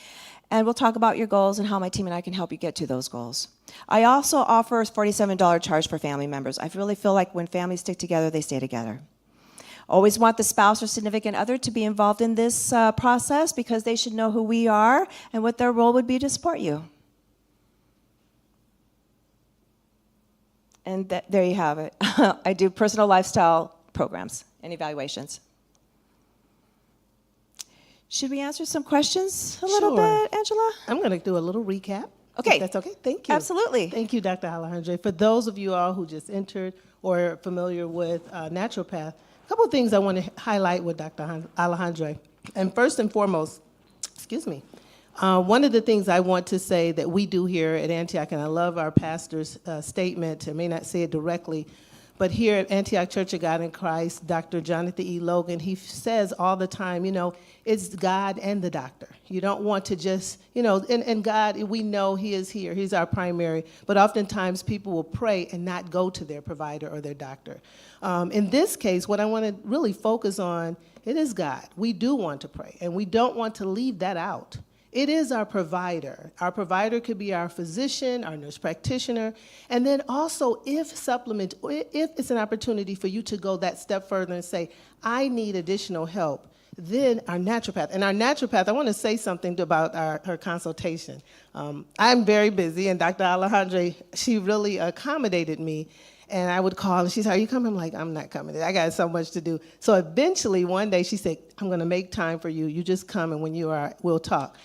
and we'll talk about your goals and how my team and I can help you get to those goals. I also offer a $47 charge for family members. I really feel like when families stick together, they stay together. Always want the spouse or significant other to be involved in this process, because they should know who we are and what their role would be to support you. And there you have it. I do personal lifestyle programs and evaluations. Should we answer some questions a little Sure. bit, Angela? I'm going to do a little recap. Okay. If that's okay. Thank you. Absolutely. Thank you, Dr. Alejandre. For those of you all who just entered or are familiar with naturopath, a couple of things I want to highlight with Dr. Alejandre. And first and foremost, one of the things I want to say that we do here at Antioch, and I love our pastor's statement, I may not say it directly, but here at Antioch Church of God in Christ, Dr. Jonathan E. Logan, he says all the time, it's God and the doctor. You don't want to just, and God, we know he is here. He's our primary. But oftentimes people will pray and not go to their provider or their doctor. In this case, what I want to really focus on, it is God. We do want to pray, and we don't want to leave that out. It is our provider. Our provider could be our physician, our nurse practitioner, and then also if it's an opportunity for you to go that step further and say, I need additional help, then our naturopath. And our naturopath, I want to say something about her consultation. I'm very busy, and Dr. Alejandre, she really accommodated me. And I would call, and she said, are you coming? I'm like, I'm not coming. I got so much to do. So eventually, one day, she said, I'm going to make time for you. You just come, and when you are, we'll talk.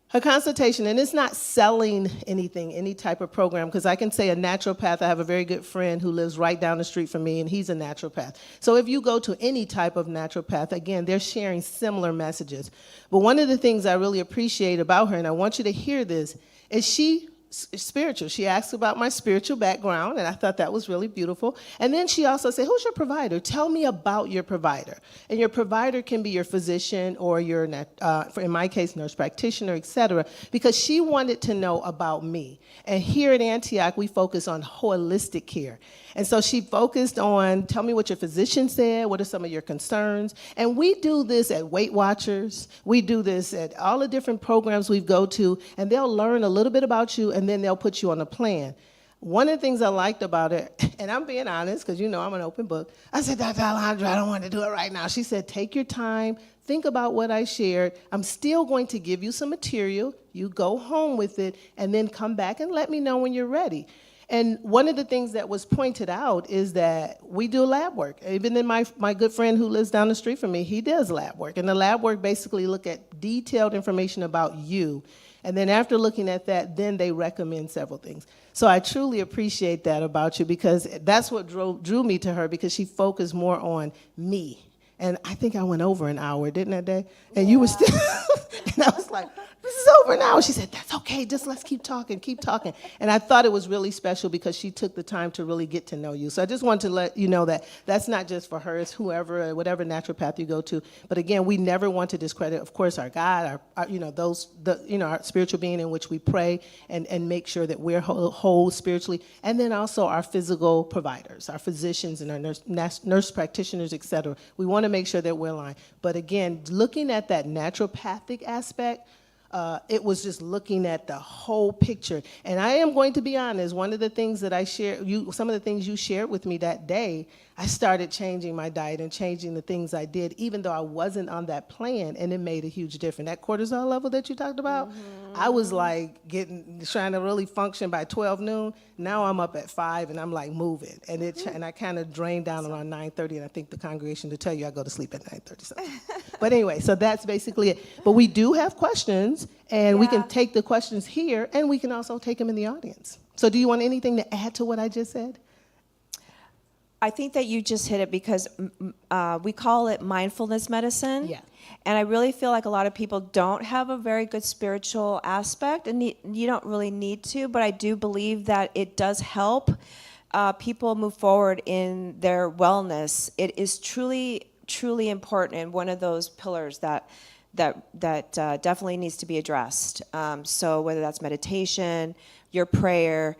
Her consultation, and it's not selling anything, any type of program, because I can say a naturopath. I have a very good friend who lives right down the street from me, and he's a naturopath. So if you go to any type of naturopath, again, they're sharing similar messages. But one of the things I really appreciate about her, and I want you to hear this, is she spiritual. She asked about my spiritual background, and I thought that was really beautiful. And then she also said, who's your provider? Tell me about your provider. And your provider can be your physician or your, in my case, nurse practitioner, et cetera, because she wanted to know about me. And here at Antioch, we focus on holistic care. And so she focused on, tell me what your physician said, what are some of your concerns. And we do this at Weight Watchers. We do this at all the different programs we go to, and they'll learn a little bit about you, and then they'll put you on a plan. One of the things I liked about it, and I'm being honest, because I'm an open book, I said, Dr. Alejandra, I don't want to do it right now. She said, take your time, think about what I shared. I'm still going to give you some material. You go home with it, and then come back and let me know when you're ready. And one of the things that was pointed out is that we do lab work. Even then my good friend who lives down the street from me, he does lab work. And the lab work basically look at detailed information about you. And then after looking at that, then they recommend several things. So I truly appreciate that about you, because that's what drew me to her, because she focused more on me. And I think I went over an hour, didn't I, Dave? And you were still... And I was like, this is over now. She said, that's okay, just let's keep talking, keep talking. And I thought it was really special because she took the time to really get to know you. So I just wanted to let you know that that's not just for her, it's whoever, whatever naturopath you go to. But again, we never want to discredit, of course, our God, our spiritual being in which we pray and make sure that we're whole spiritually. And then also our physical providers, our physicians and our nurse practitioners, et cetera. We want to make sure that we're aligned. But again, looking at that naturopathic aspect, it was just looking at the whole picture. And I am going to be honest, one of the things that I shared, some of the things you shared with me that day, I started changing my diet and changing the things I did, even though I wasn't on that plan, and it made a huge difference. That cortisol level that you talked about, I was like trying to really function by 12 noon. Now I'm up at 5 and I'm like moving. And I kind of drained down around 9:30, and I think the congregation to tell you I go to sleep at 9:30 something. But anyway, so that's basically it. But we do have questions, and we can take the questions here, and we can also take them in the audience. So do you want anything to add to what I just said? I think that you just hit it because we call it mindfulness medicine. Yeah. And I really feel like a lot of people don't have a very good spiritual aspect, and you don't really need to, but I do believe that it does help people move forward in their wellness. It is truly, truly important and one of those pillars that definitely needs to be addressed. So whether that's meditation, your prayer,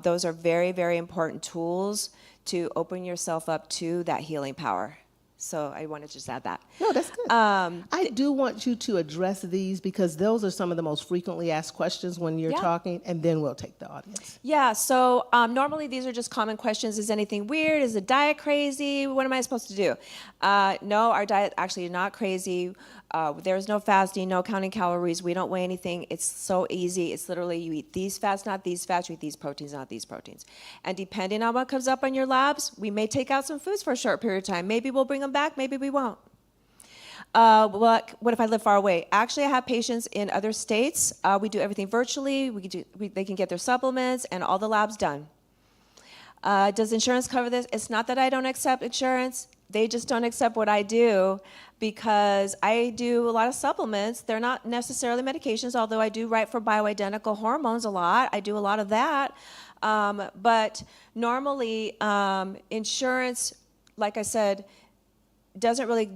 those are very, very important tools to open yourself up to that healing power. So I wanted to just add that. No, that's good. I do want you to address these because those are some of the most frequently asked questions when you're talking, and then we'll take the audience. Yeah, so normally these are just common questions. Is anything weird? Is the diet crazy? What am I supposed to do? No, our diet actually is not crazy. There's no fasting, no counting calories. We don't weigh anything. It's so easy. It's literally you eat these fats, not these fats. You eat these proteins, not these proteins. And depending on what comes up on your labs, we may take out some foods for a short period of time. Maybe we'll bring them back. Maybe we won't. What if I live far away? Actually, I have patients in other states. We do everything virtually. They can get their supplements and all the labs done. Does insurance cover this? It's not that I don't accept insurance. They just don't accept what I do because I do a lot of supplements. They're not necessarily medications, although I do write for bioidentical hormones a lot. I do a lot of that. But normally, insurance, like I said, doesn't really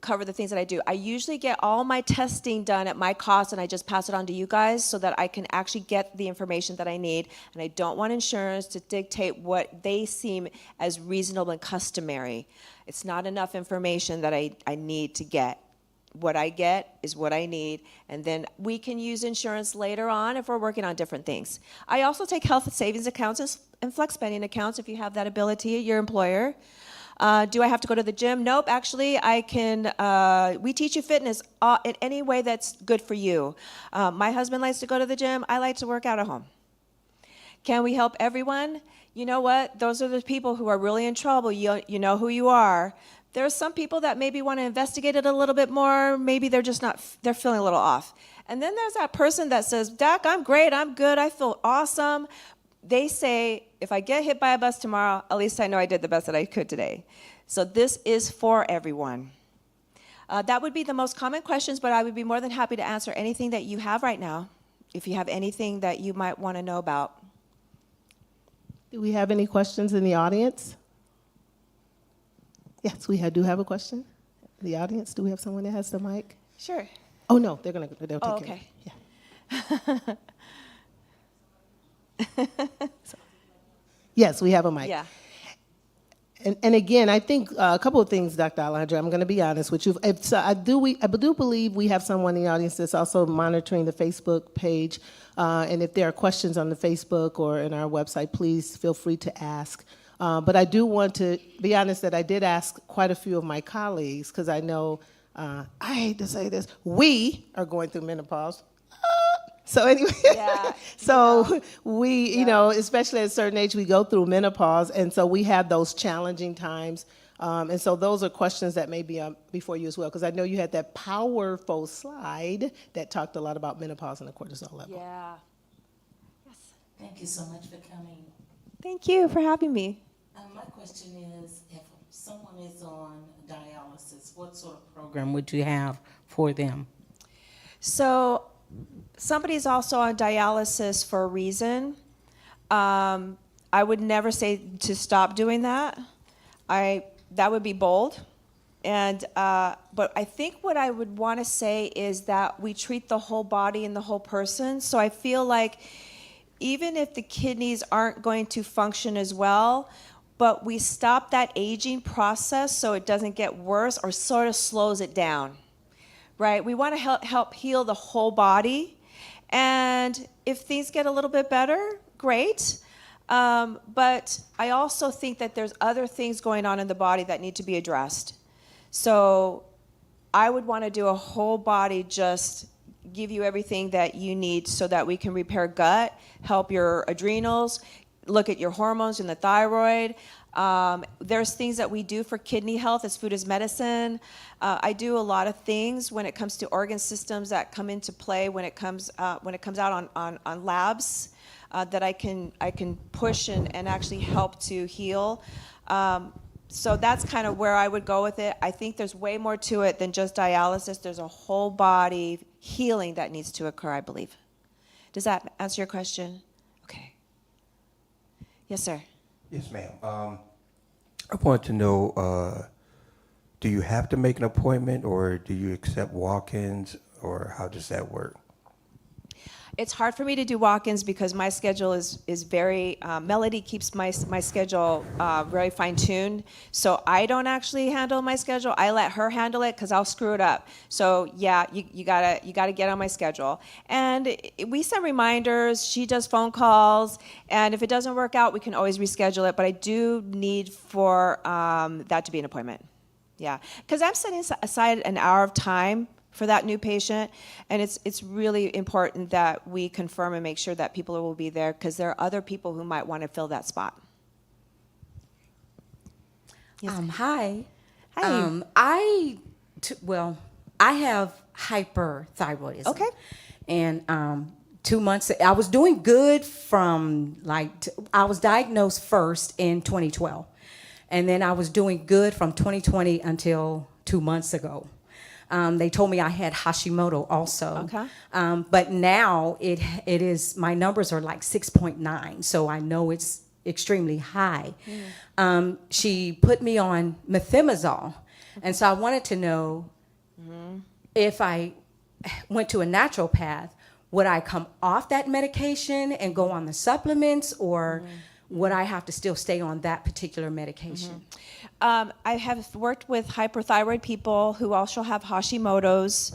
cover the things that I do. I usually get all my testing done at my cost, and I just pass it on to you guys so that I can actually get the information that I need. And I don't want insurance to dictate what they seem as reasonable and customary. It's not enough information that I need to get. What I get is what I need, and then we can use insurance later on if we're working on different things. I also take health savings accounts and flex spending accounts if you have that ability at your employer. Do I have to go to the gym? Nope. Actually, I can. We teach you fitness in any way that's good for you. My husband likes to go to the gym. I like to work out at home. Can we help everyone? You know what? Those are the people who are really in trouble. You know who you are. There are some people that maybe want to investigate it a little bit more. Maybe they're just not. They're feeling a little off. And then there's that person that says, "Doc, I'm great. I'm good. I feel awesome." They say, if I get hit by a bus tomorrow, at least I know I did the best that I could today. So this is for everyone. That would be the most common questions, but I would be more than happy to answer anything that you have right now, if you have anything that you might want to know about. Do we have any questions in the audience? Yes, we do have a question. The audience, do we have someone that has the mic? Sure. Oh, no, they'll take care of it. Okay. Yeah. Yes, we have a mic. Yeah. And again, I think a couple of things, Dr. Alejandra. I'm going to be honest with you. I do believe we have someone in the audience that's also monitoring the Facebook page. And if there are questions on the Facebook or in our website, please feel free to ask. But I do want to be honest that I did ask quite a few of my colleagues because I know, I hate to say this, we are going through menopause. So anyway, we, especially at a certain age, we go through menopause, and so we have those challenging times. And so those are questions that may be before you as well, because I know you had that powerful slide that talked a lot about menopause and the cortisol level. Yeah. Yes. Thank you so much for coming. Thank you for having me. My question is, if someone is on dialysis, what sort of program would you have for them? So somebody's also on dialysis for a reason. I would never say to stop doing that. That would be bold. And but I think what I would want to say is that we treat the whole body and the whole person. So I feel like even if the kidneys aren't going to function as well, but we stop that aging process so it doesn't get worse or sort of slows it down, right? We want to help heal the whole body. And if things get a little bit better, great. But I also think that there's other things going on in the body that need to be addressed. So I would want to do a whole body, just give you everything that you need so that we can repair gut, help your adrenals, look at your hormones and the thyroid. There's things that we do for kidney health as food as medicine. I do a lot of things when it comes to organ systems that come into play when it comes out on labs that I can push and actually help to heal. So that's kind of where I would go with it. I think there's way more to it than just dialysis. There's a whole body healing that needs to occur, I believe. Does that answer your question? Okay. Yes, sir. Yes, ma'am. I want to know, do you have to make an appointment, or do you accept walk-ins, or how does that work? It's hard for me to do walk-ins because my schedule is very, Melody keeps my schedule very fine-tuned. So I don't actually handle my schedule. I let her handle it because I'll screw it up. So yeah, you gotta get on my schedule. And we send reminders, she does phone calls, and if it doesn't work out, we can always reschedule it. But I do need for that to be an appointment. Yeah, because I'm setting aside an hour of time for that new patient, and it's really important that we confirm and make sure that people will be there, because there are other people who might want to fill that spot. Yes. Hi. Hi. I have hyperthyroidism. Okay. And 2 months, I was doing good from I was diagnosed first in 2012. And then I was doing good from 2020 until 2 months ago. They told me I had Hashimoto also. Okay. But now it is, my numbers are like 6.9, so I know it's extremely high. She put me on methimazole, and so I wanted to know if I went to a naturopath, would I come off that medication and go on the supplements, or would I have to still stay on that particular medication? I have worked with hyperthyroid people who also have Hashimoto's.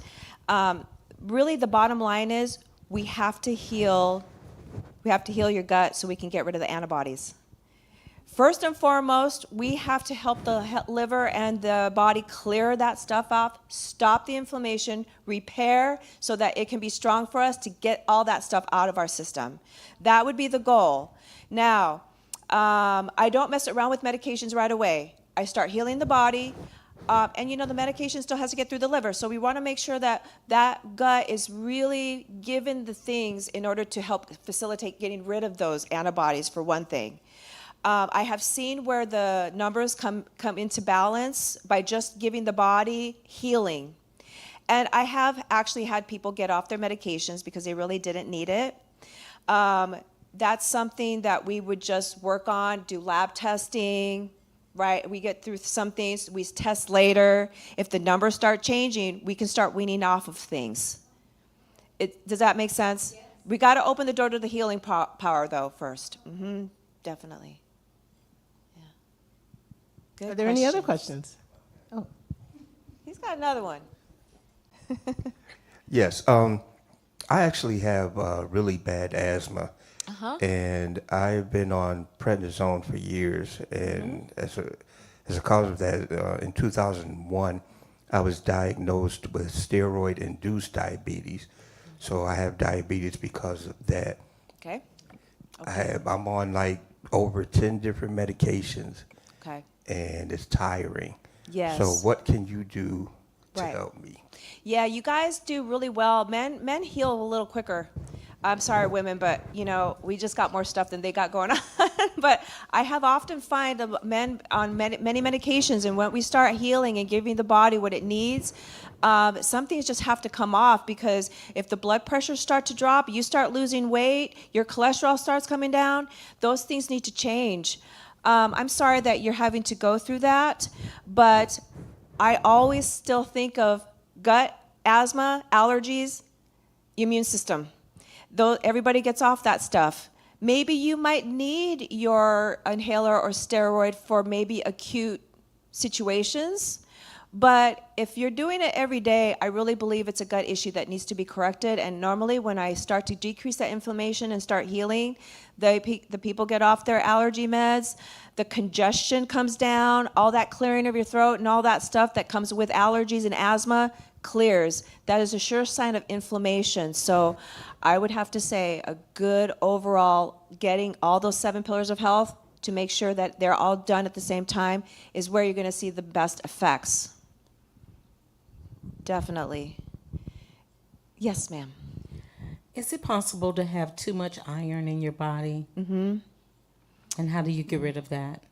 Really, the bottom line is we have to heal your gut so we can get rid of the antibodies. First and foremost, we have to help the liver and the body clear that stuff off, stop the inflammation, repair so that it can be strong for us to get all that stuff out of our system. That would be the goal. Now, I don't mess around with medications right away. I start healing the body, and the medication still has to get through the liver. So we want to make sure that that gut is really given the things in order to help facilitate getting rid of those antibodies, for one thing. I have seen where the numbers come into balance by just giving the body healing. And I have actually had people get off their medications because they really didn't need it. That's something that we would just work on, do lab testing, right? We get through some things, we test later. If the numbers start changing, we can start weaning off of things. Does that make sense? Yes. We got to open the door to the healing power, though, first. Definitely. Yeah. Good. Are there any other questions? Oh, He's got another one. Yes. I actually have really bad asthma. And I've been on prednisone for years, and as a cause of that, in 2001, I was diagnosed with steroid-induced diabetes. So I have diabetes because of that. Okay. I'm on like over 10 different medications, Okay. and it's tiring. Yes. So what can you do to Right. help me? Yeah, you guys do really well. Men heal a little quicker. I'm sorry, women, but we just got more stuff than they got going on. But I have often find men on many medications, and when we start healing and giving the body what it needs, some things just have to come off, because if the blood pressures start to drop, you start losing weight, your cholesterol starts coming down, those things need to change. I'm sorry that you're having to go through that, but I always still think of gut, asthma, allergies, immune system. Though everybody gets off that stuff. Maybe you might need your inhaler or steroid for maybe acute situations, but if you're doing it every day, I really believe it's a gut issue that needs to be corrected. And normally when I start to decrease that inflammation and start healing, the people get off their allergy meds, the congestion comes down, all that clearing of your throat and all that stuff that comes with allergies and asthma clears. That is a sure sign of inflammation. So I would have to say a good overall getting all those 7 pillars of health to make sure that they're all done at the same time is where you're going to see the best effects. Definitely. Yes, ma'am. Is it possible to have too much iron in your body? Mm-hmm. And how do you get rid of that?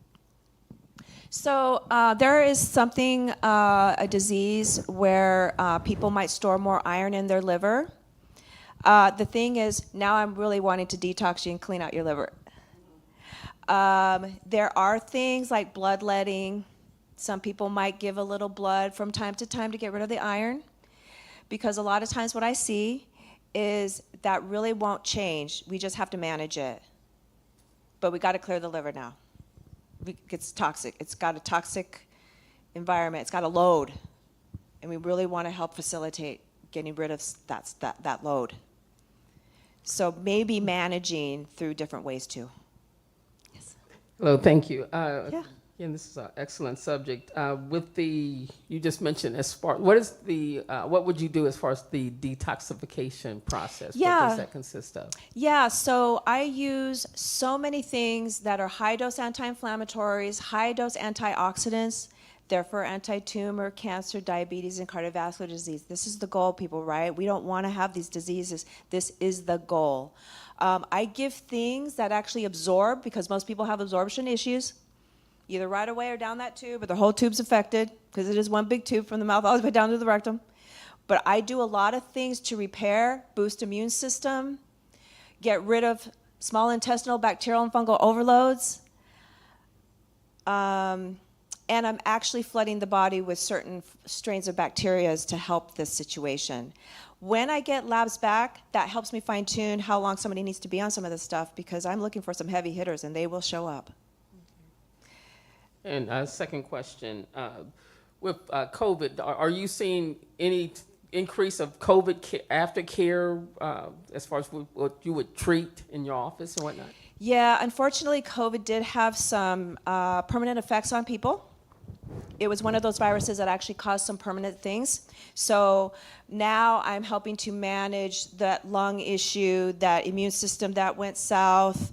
So there is something, a disease where people might store more iron in their liver. The thing is, now I'm really wanting to detox you and clean out your liver. There are things like bloodletting. Some people might give a little blood from time to time to get rid of the iron, because a lot of times what I see is that really won't change. We just have to manage it. But we got to clear the liver now. It's toxic. It's got a toxic environment. It's got a load. And we really want to help facilitate getting rid of that load. So maybe managing through different ways too. Hello, thank you. Yeah. Again, this is an excellent subject. You just mentioned what would you do as far as the detoxification process? Yeah. What does that consist of? Yeah, so I use so many things that are high-dose anti-inflammatories, high-dose antioxidants. They're for anti-tumor, cancer, diabetes, and cardiovascular disease. This is the goal, people, right? We don't want to have these diseases. This is the goal. I give things that actually absorb, because most people have absorption issues, either right away or down that tube, or the whole tube's affected, because it is one big tube from the mouth all the way down to the rectum. But I do a lot of things to repair, boost immune system, get rid of small intestinal bacterial and fungal overloads. And I'm actually flooding the body with certain strains of bacteria to help this situation. When I get labs back, that helps me fine tune how long somebody needs to be on some of this stuff, because I'm looking for some heavy hitters and they will show up. And second question, with COVID, are you seeing any increase of COVID aftercare as far as what you would treat in your office and whatnot? Yeah, unfortunately, COVID did have some permanent effects on people. It was one of those viruses that actually caused some permanent things. So now I'm helping to manage that lung issue, that immune system that went south.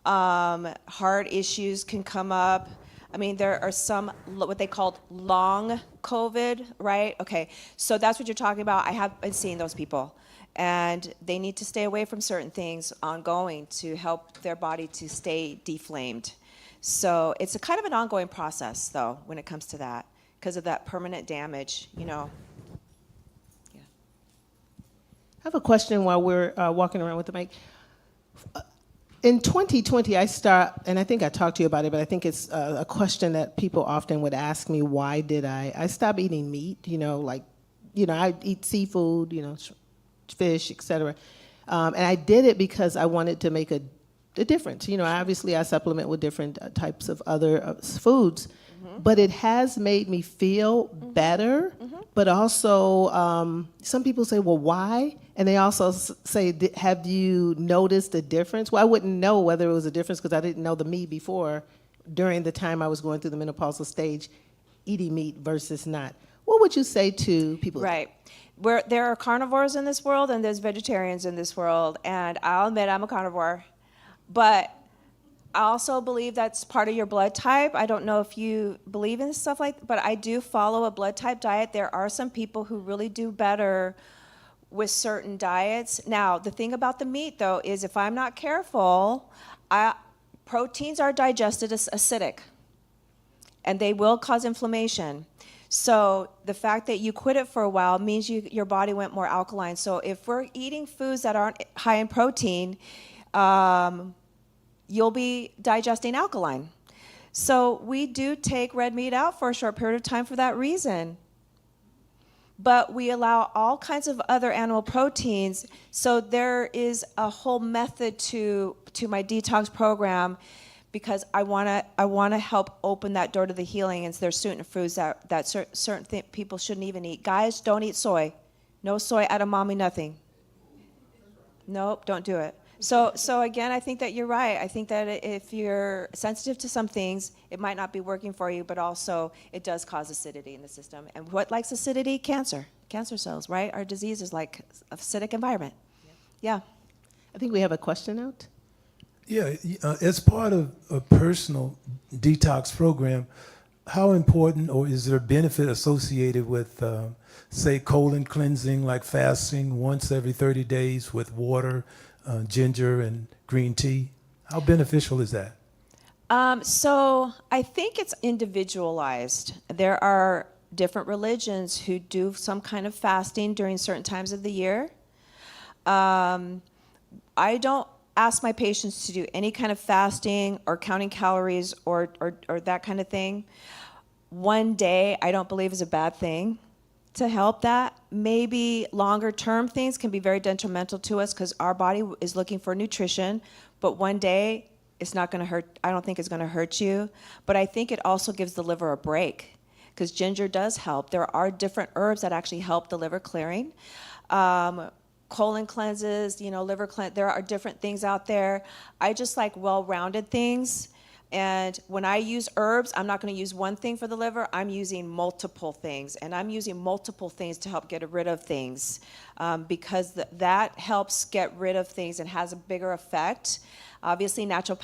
Heart issues can come up. I mean, there are some, what they called long COVID, right? Okay, so that's what you're talking about. I have been seeing those people. And they need to stay away from certain things ongoing to help their body to stay deflamed. So it's a kind of an ongoing process, though, when it comes to that, because of that permanent damage, you know. Yeah. I have a question while we're walking around with the mic. In 2020, and I think I talked to you about it, but I think it's a question that people often would ask me, why did I stopped eating meat, I eat seafood, fish, etc. And I did it because I wanted to make a difference. Obviously I supplement with different types of other foods, but it has made me feel better. But also, some people say, well, why? And they also say, have you noticed a difference? Well, I wouldn't know whether it was a difference because I didn't know the me before, during the time I was going through the menopausal stage, eating meat versus not. What would you say to people? Right. There are carnivores in this world and there's vegetarians in this world, and I'll admit I'm a carnivore, but I also believe that's part of your blood type. I don't know if you believe in stuff like that, but I do follow a blood type diet. There are some people who really do better with certain diets. Now, the thing about the meat, though, is if I'm not careful, proteins are digested as acidic, and they will cause inflammation. So the fact that you quit it for a while means your body went more alkaline. So if we're eating foods that aren't high in protein, you'll be digesting alkaline. So we do take red meat out for a short period of time for that reason. But we allow all kinds of other animal proteins. So there is a whole method to my detox program, because I want to help open that door to the healing. And there's certain foods that certain people shouldn't even eat. Guys, don't eat soy. No soy, edamame, nothing. Nope, don't do it. So again, I think that you're right. I think that if you're sensitive to some things, it might not be working for you, but also it does cause acidity in the system. And what likes acidity? Cancer cells, right? Our disease is like acidic environment. Yeah. I think we have a question out. Yeah, as part of a personal detox program, how important or is there benefit associated with, say, colon cleansing, like fasting once every 30 days with water, ginger, and green tea? How beneficial is that? So I think it's individualized. There are different religions who do some kind of fasting during certain times of the year. I don't ask my patients to do any kind of fasting or counting calories or that kind of thing. One day, I don't believe is a bad thing to help that. Maybe longer term things can be very detrimental to us because our body is looking for nutrition, but one day it's not going to hurt. I don't think it's going to hurt you, but I think it also gives the liver a break because ginger does help. There are different herbs that actually help the liver clearing. Colon cleanses, liver cleanse. There are different things out there. I just like well-rounded things. And when I use herbs, I'm not going to use one thing for the liver. I'm using multiple things. And I'm using multiple things to help get rid of things because that helps get rid of things and has a bigger effect. Obviously, natural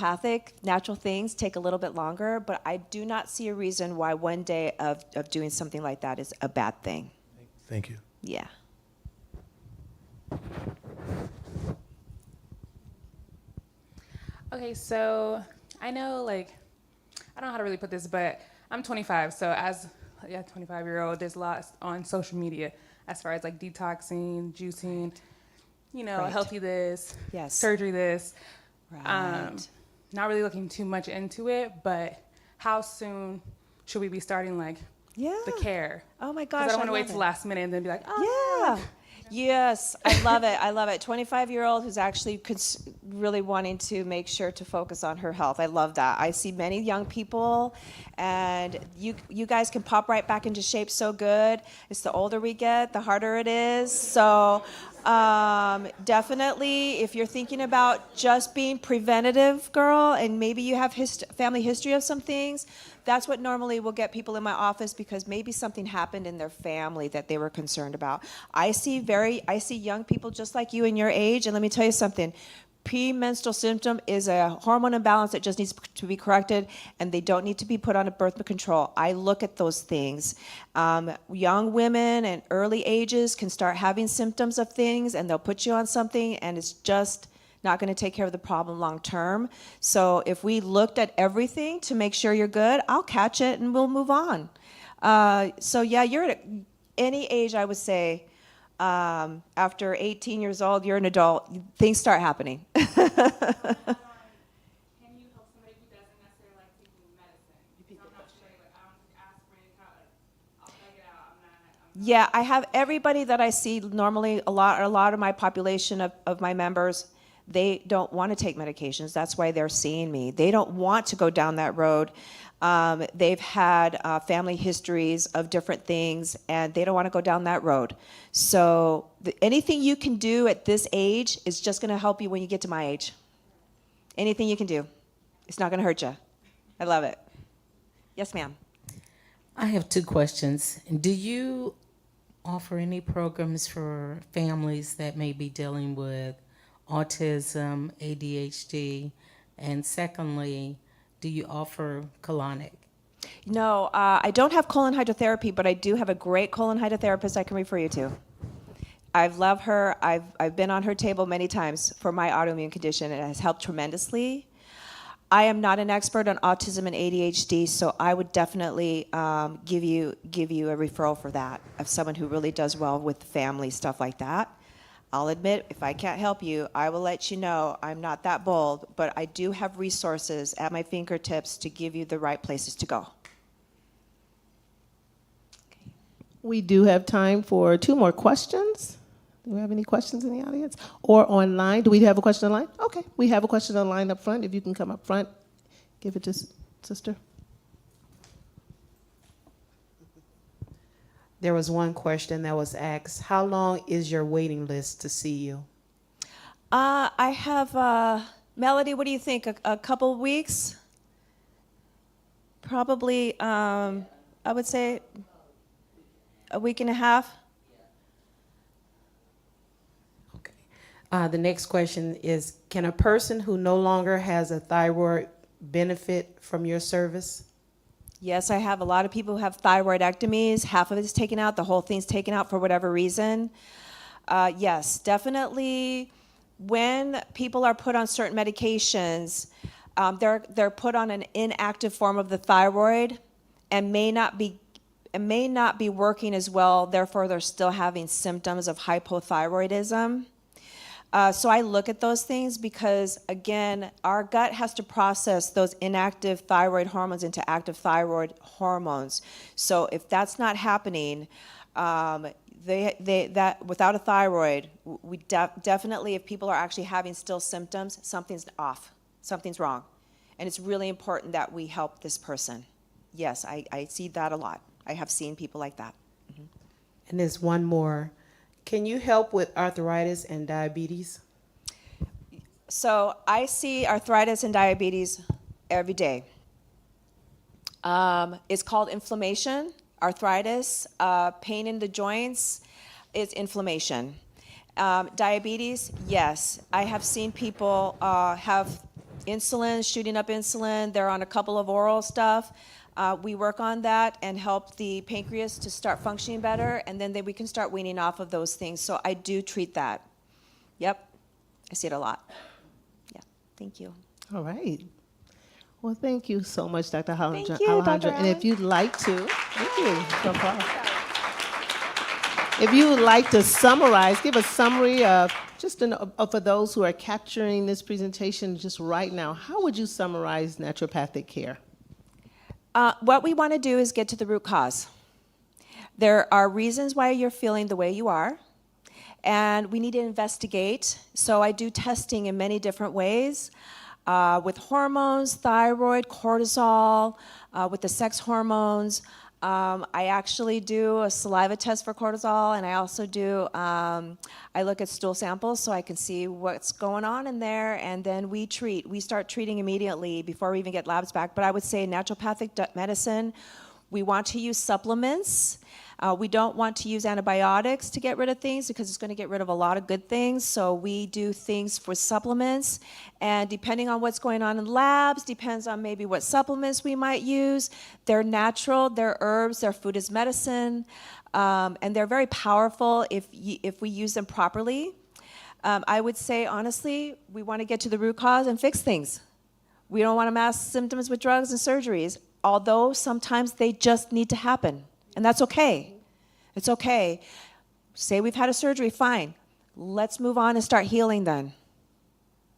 things take a little bit longer, but I do not see a reason why one day of doing something like that is a bad thing. Thank you. Yeah. Okay, so I know, I don't know how to really put this, but I'm 25, so as a 25-year-old, there's lots on social media as far as detoxing, juicing, Right. healthy this, Yes. surgery this. Right. Not really looking too much into it, but how soon should we be starting Yeah. the care? Oh my 'Cause gosh. I don't want to love wait till it. the last minute and then be like, oh. Yeah. Yes, I love it. I love it. 25-year-old who's actually really wanting to make sure to focus on her health. I love that. I see many young people, and you guys can pop right back into shape so good. It's the older we get, the harder it is. So definitely, if you're thinking about just being preventative, girl, and maybe you have family history of some things, that's what normally will get people in my office because maybe something happened in their family that they were concerned about. I see young people just like you in your age, and let me tell you something. Premenstrual symptom is a hormone imbalance that just needs to be corrected, and they don't need to be put on a birth control. I look at those things. Young women and early ages can start having symptoms of things, and they'll put you on something, and it's just not going to take care of the problem long term. So if we looked at everything to make sure you're good, I'll catch it and we'll move on. So yeah, you're at any age, I would say, after 18 years old, you're an adult, things start happening. Can you help somebody who doesn't necessarily like taking medicine? I'm not sure, I don't take aspirin, I'll bug it out. Yeah, I have everybody that I see normally, a lot of my population of my members, they don't want to take medications. That's why they're seeing me. They don't want to go down that road. They've had family histories of different things, and they don't want to go down that road. So anything you can do at this age is just going to help you when you get to my age. Anything you can do. It's not going to hurt you. I love it. Yes, ma'am. I have two questions. Do you offer any programs for families that may be dealing with autism, ADHD, and secondly, do you offer colonic? No, I don't have colon hydrotherapy, but I do have a great colon hydrotherapist I can refer you to. I've loved her. I've been on her table many times for my autoimmune condition, and it has helped tremendously. I am not an expert on autism and ADHD, so I would definitely give you a referral for that, of someone who really does well with family stuff like that. I'll admit, if I can't help you, I will let you know. I'm not that bold, but I do have resources at my fingertips to give you the right places to go. We do have time for 2 more questions. Do we have any questions in the audience? Or online? Do we have a question online? Okay, we have a question online up front. If you can come up front, give it to Sister. There was one question that was asked, how long is your waiting list to see you? I have, Melody, what do you think? A couple of weeks? Probably, I would say a week and a half. Okay. The next question is, can a person who no longer has a thyroid benefit from your service? Yes, I have a lot of people who have thyroidectomies. Half of it is taken out. The whole thing's taken out for whatever reason. Yes, definitely. When people are put on certain medications, they're put on an inactive form of the thyroid and may not be working as well. Therefore, they're still having symptoms of hypothyroidism. So I look at those things because, again, our gut has to process those inactive thyroid hormones into active thyroid hormones. So if that's not happening, that without a thyroid, we definitely, if people are actually having still symptoms, something's off, something's wrong. And it's really important that we help this person. Yes, I see that a lot. I have seen people like that. Mm-hmm. And there's one more. Can you help with arthritis and diabetes? So I see arthritis and diabetes every day. It's called inflammation. Arthritis, pain in the joints is inflammation. Diabetes, yes. I have seen people have insulin, shooting up insulin. They're on a couple of oral stuff. We work on that and help the pancreas to start functioning better, and then we can start weaning off of those things. So I do treat that. Yep, I see it a lot. Yeah, thank you. All right. Well, thank you so much, Dr. Thank you, Alejandra. Dr. And if Allen. you'd like to, thank you. No problem. If you would like to summarize, give a summary of for those who are capturing this presentation just right now, how would you summarize naturopathic care? What we want to do is get to the root cause. There are reasons why you're feeling the way you are, and we need to investigate. So I do testing in many different ways with hormones, thyroid, cortisol, with the sex hormones. I actually do a saliva test for cortisol, and I also do, I look at stool samples so I can see what's going on in there, and then we treat. We start treating immediately before we even get labs back. But I would say naturopathic medicine, we want to use supplements. We don't want to use antibiotics to get rid of things because it's going to get rid of a lot of good things. So we do things for supplements. And depending on what's going on in labs, depends on maybe what supplements we might use. They're natural, they're herbs, their food is medicine. And they're very powerful if we use them properly. I would say, honestly, we want to get to the root cause and fix things. We don't want to mask symptoms with drugs and surgeries, although sometimes they just need to happen. And that's okay. It's okay. Say we've had a surgery, fine. Let's move on and start healing then.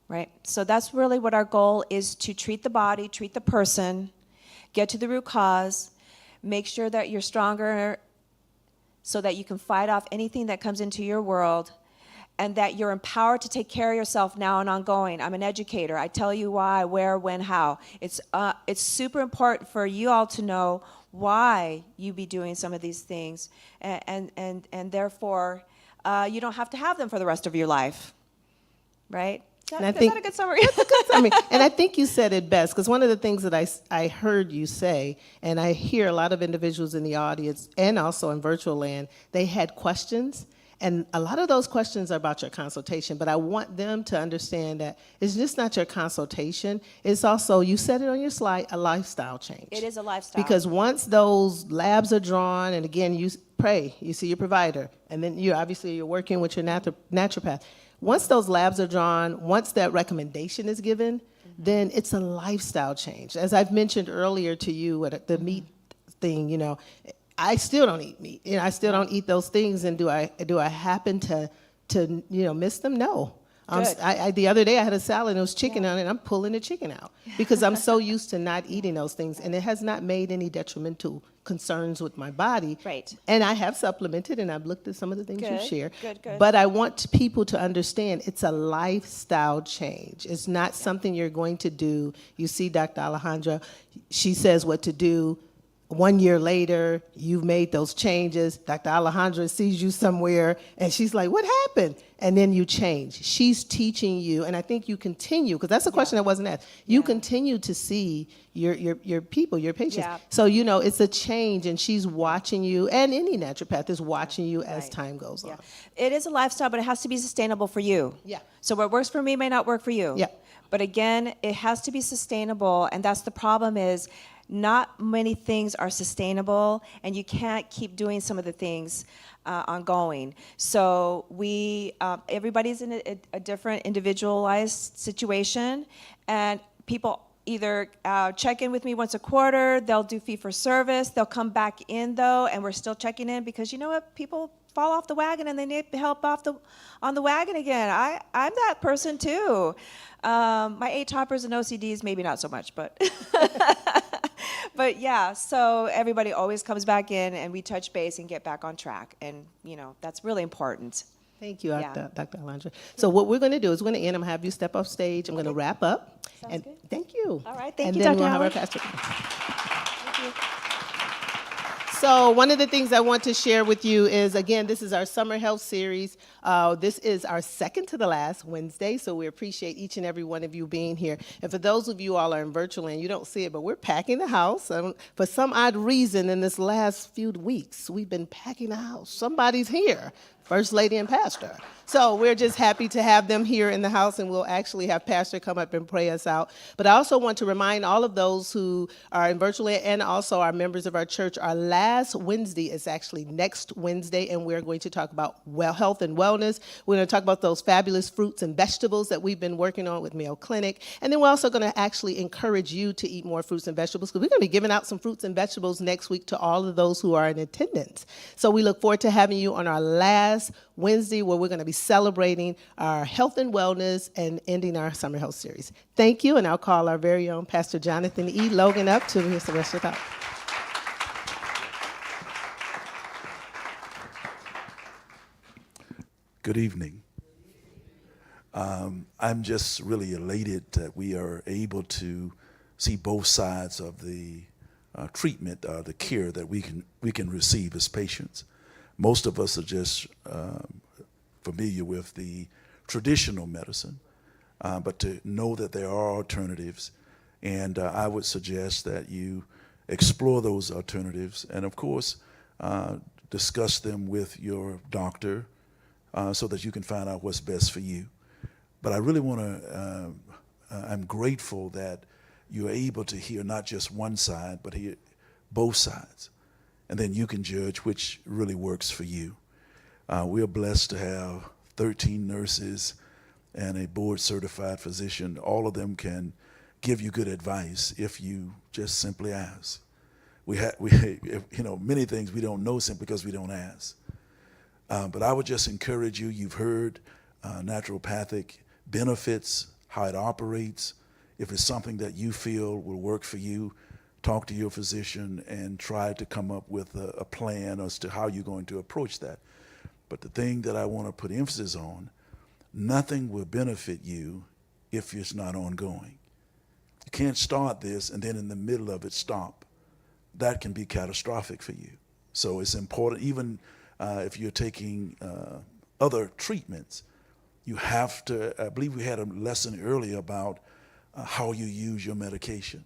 Right? So that's really what our goal is, to treat the body, treat the person, get to the root cause, make sure that you're stronger so that you can fight off anything that comes into your world, and that you're empowered to take care of yourself now and ongoing. I'm an educator. I tell you why, where, when, how. It's super important for you all to know why you be doing some of these things, and therefore you don't have to have them for the rest of your life, right? Is that a good summary? And I think you said it best, because one of the things that I heard you say, and I hear a lot of individuals in the audience and also in virtual land, they had questions. And a lot of those questions are about your consultation, but I want them to understand that it's just not your consultation. It's also, you said it on your slide, a lifestyle change. It is a lifestyle. Because once those labs are drawn, and again, pray, you see your provider, and then you're working with your naturopath. Once those labs are drawn, once that recommendation is given, then it's a lifestyle change. As I've mentioned earlier to you at the meat thing, you know, I still don't eat meat. You know, I still don't eat those things. And do I happen to miss them? No. Good. The other day I had a salad and it was chicken on it, and I'm pulling the chicken out because I'm so used to not eating those things, and it has not made any detrimental concerns with my body. Right. And I have supplemented, and I've looked at some of the things you Good, share. good. But I want people to understand it's a lifestyle change. It's not something you're going to do. You see Dr. Alejandra, she says what to do. 1 year later, you've made those changes. Dr. Alejandra sees you somewhere, and she's like, what happened? And then you change. She's teaching you, and I think you continue, because that's a question that wasn't asked. You continue to see your people, your patients. Yeah. So, you know, it's a change, and she's watching you, and any naturopath is watching you as time goes on. It is a lifestyle, but it has to be sustainable for you. Yeah. So what works for me may not work for you. Yeah. But again, it has to be sustainable, and that's the problem is not many things are sustainable, and you can't keep doing some of the things ongoing. So everybody's in a different individualized situation, and people either check in with me once a quarter, they'll do fee for service, they'll come back in though, and we're still checking in because you know what, people fall off the wagon and they need help on the wagon again. I'm that person too. My atoppers and OCDs, maybe not so much, but but yeah, so everybody always comes back in and we touch base and get back on track. And, you know, that's really important. Thank you, Yeah. Dr. Alejandra. So what we're going to do is we're going to end. I'm going to have you step off stage. I'm going to wrap up. Sounds good. Thank you. All right, thank and you, then Dr. we'll have our Allen. pastor. So one of the things I want to share with you is, again, this is our summer health series. This is our second to the last Wednesday, so we appreciate each and every one of you being here. And for those of you all are in virtual and you don't see it, but we're packing the house. For some odd reason, in this last few weeks, we've been packing the house. Somebody's here, First Lady and Pastor. So we're just happy to have them here in the house, and we'll actually have Pastor come up and pray us out. But I also want to remind all of those who are in virtual and also our members of our church, our last Wednesday is actually next Wednesday, and we're going to talk about health and wellness. We're going to talk about those fabulous fruits and vegetables that we've been working on with Mayo Clinic. And then we're also going to actually encourage you to eat more fruits and vegetables, because we're going to be giving out some fruits and vegetables next week to all of those who are in attendance. So we look forward to having you on our last Wednesday, where we're going to be celebrating our health and wellness and ending our summer health series. Thank you, and I'll call our very own Pastor Jonathan E. Logan up to his rest of the talk. Good evening. I'm just really elated that we are able to see both sides of the treatment, the care that we can receive as patients. Most of us are just familiar with the traditional medicine, but to know that there are alternatives, and I would suggest that you explore those alternatives, and of course, discuss them with your doctor so that you can find out what's best for you. But I really want to, I'm grateful that you're able to hear not just one side, but hear both sides. And then you can judge which really works for you. We are blessed to have 13 nurses and a board-certified physician. All of them can give you good advice if you just simply ask. Many things we don't know simply because we don't ask. But I would just encourage you. You've heard naturopathic benefits, how it operates. If it's something that you feel will work for you, talk to your physician and try to come up with a plan as to how you're going to approach that. But the thing that I want to put emphasis on, nothing will benefit you if it's not ongoing. You can't start this and then in the middle of it stop. That can be catastrophic for you. So it's important, even if you're taking other treatments, you have to, I believe we had a lesson earlier about how you use your medication.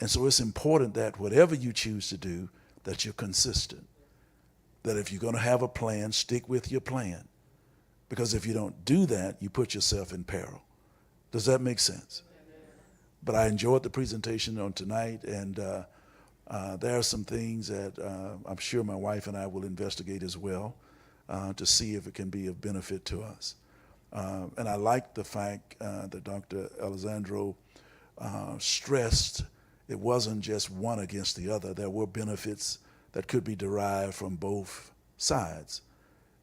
And so it's important that whatever you choose to do, that you're consistent. That if you're going to have a plan, stick with your plan. Because if you don't do that, you put yourself in peril. Does that make sense? But I enjoyed the presentation on tonight, and There are some things that I'm sure my wife and I will investigate as well to see if it can be of benefit to us. And I like the fact that Dr. Alessandro stressed it wasn't just one against the other. There were benefits that could be derived from both sides.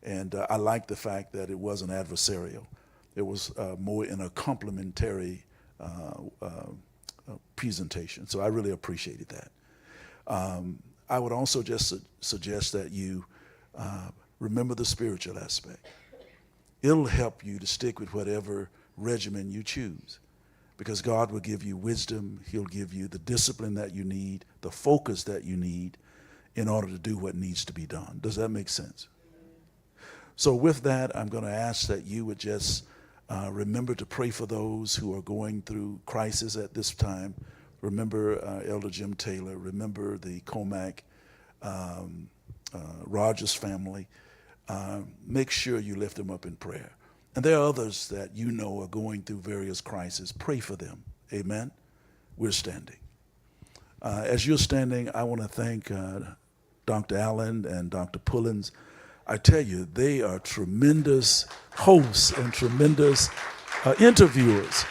And I like the fact that it wasn't adversarial. It was more in a complementary presentation. So I really appreciated that. I would also just suggest that you remember the spiritual aspect. It'll help you to stick with whatever regimen you choose, because God will give you wisdom. He'll give you the discipline that you need, the focus that you need in order to do what needs to be done. Does that make sense? So with that, I'm going to ask that you would just remember to pray for those who are going through crisis at this time. Remember Elder Jim Taylor. Remember the Comac Rogers family. Make sure you lift them up in prayer. And there are others that you know are going through various crises. Pray for them. Amen? We're standing. As you're standing, I want to thank Dr. Allen and Dr. Pullins. I tell you, they are tremendous hosts and tremendous interviewers.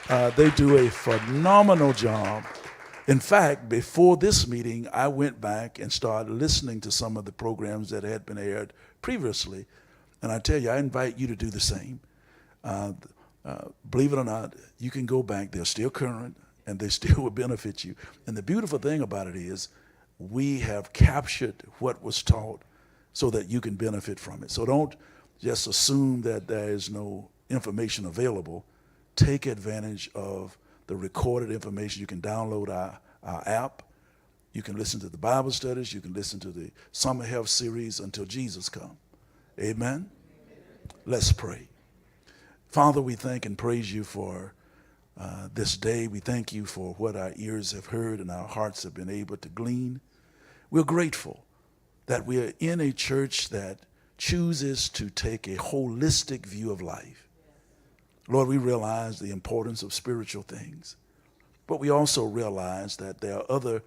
They do a phenomenal job. In fact, before this meeting, I went back and started listening to some of the programs that had been aired previously. And I tell you, I invite you to do the same. Believe it or not, you can go back. They're still current, and they still will benefit you. And the beautiful thing about it is we have captured what was taught so that you can benefit from it. So don't just assume that there is no information available. Take advantage of the recorded information. You can download our app. You can listen to the Bible studies. You can listen to the Summer Health series until Jesus comes. Amen? Let's pray. Father, we thank and praise you for this day. We thank you for what our ears have heard and our hearts have been able to glean. We're grateful that we are in a church that chooses to take a holistic view of life. Lord, we realize the importance of spiritual things, but we also realize that there are other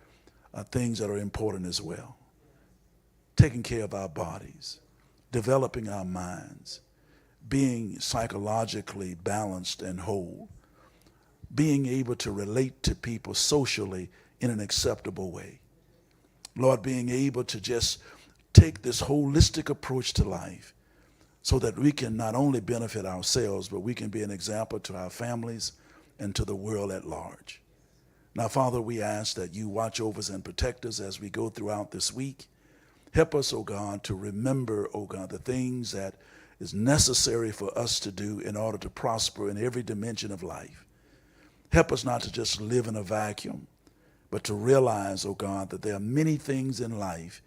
things that are important as well. Taking care of our bodies, developing our minds, being psychologically balanced and whole, being able to relate to people socially in an acceptable way. Lord, being able to just take this holistic approach to life so that we can not only benefit ourselves, but we can be an example to our families and to the world at large. Now, Father, we ask that you watch over us and protect us as we go throughout this week. Help us, oh God, to remember, oh God, the things that is necessary for us to do in order to prosper in every dimension of life. Help us not to just live in a vacuum, but to realize, oh God, that there are many things in life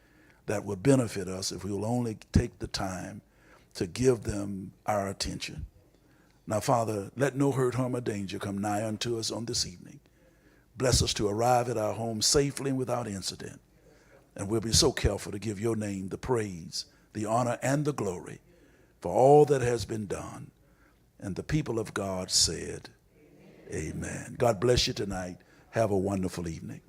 that will benefit us if we will only take the time to give them our attention. Now, Father, let no hurt, harm, or danger come nigh unto us on this evening. Bless us to arrive at our home safely and without incident. And we'll be so careful to give your name the praise, the honor, and the glory for all that has been done. And the people of God said, Amen. God bless you tonight. Have a wonderful evening.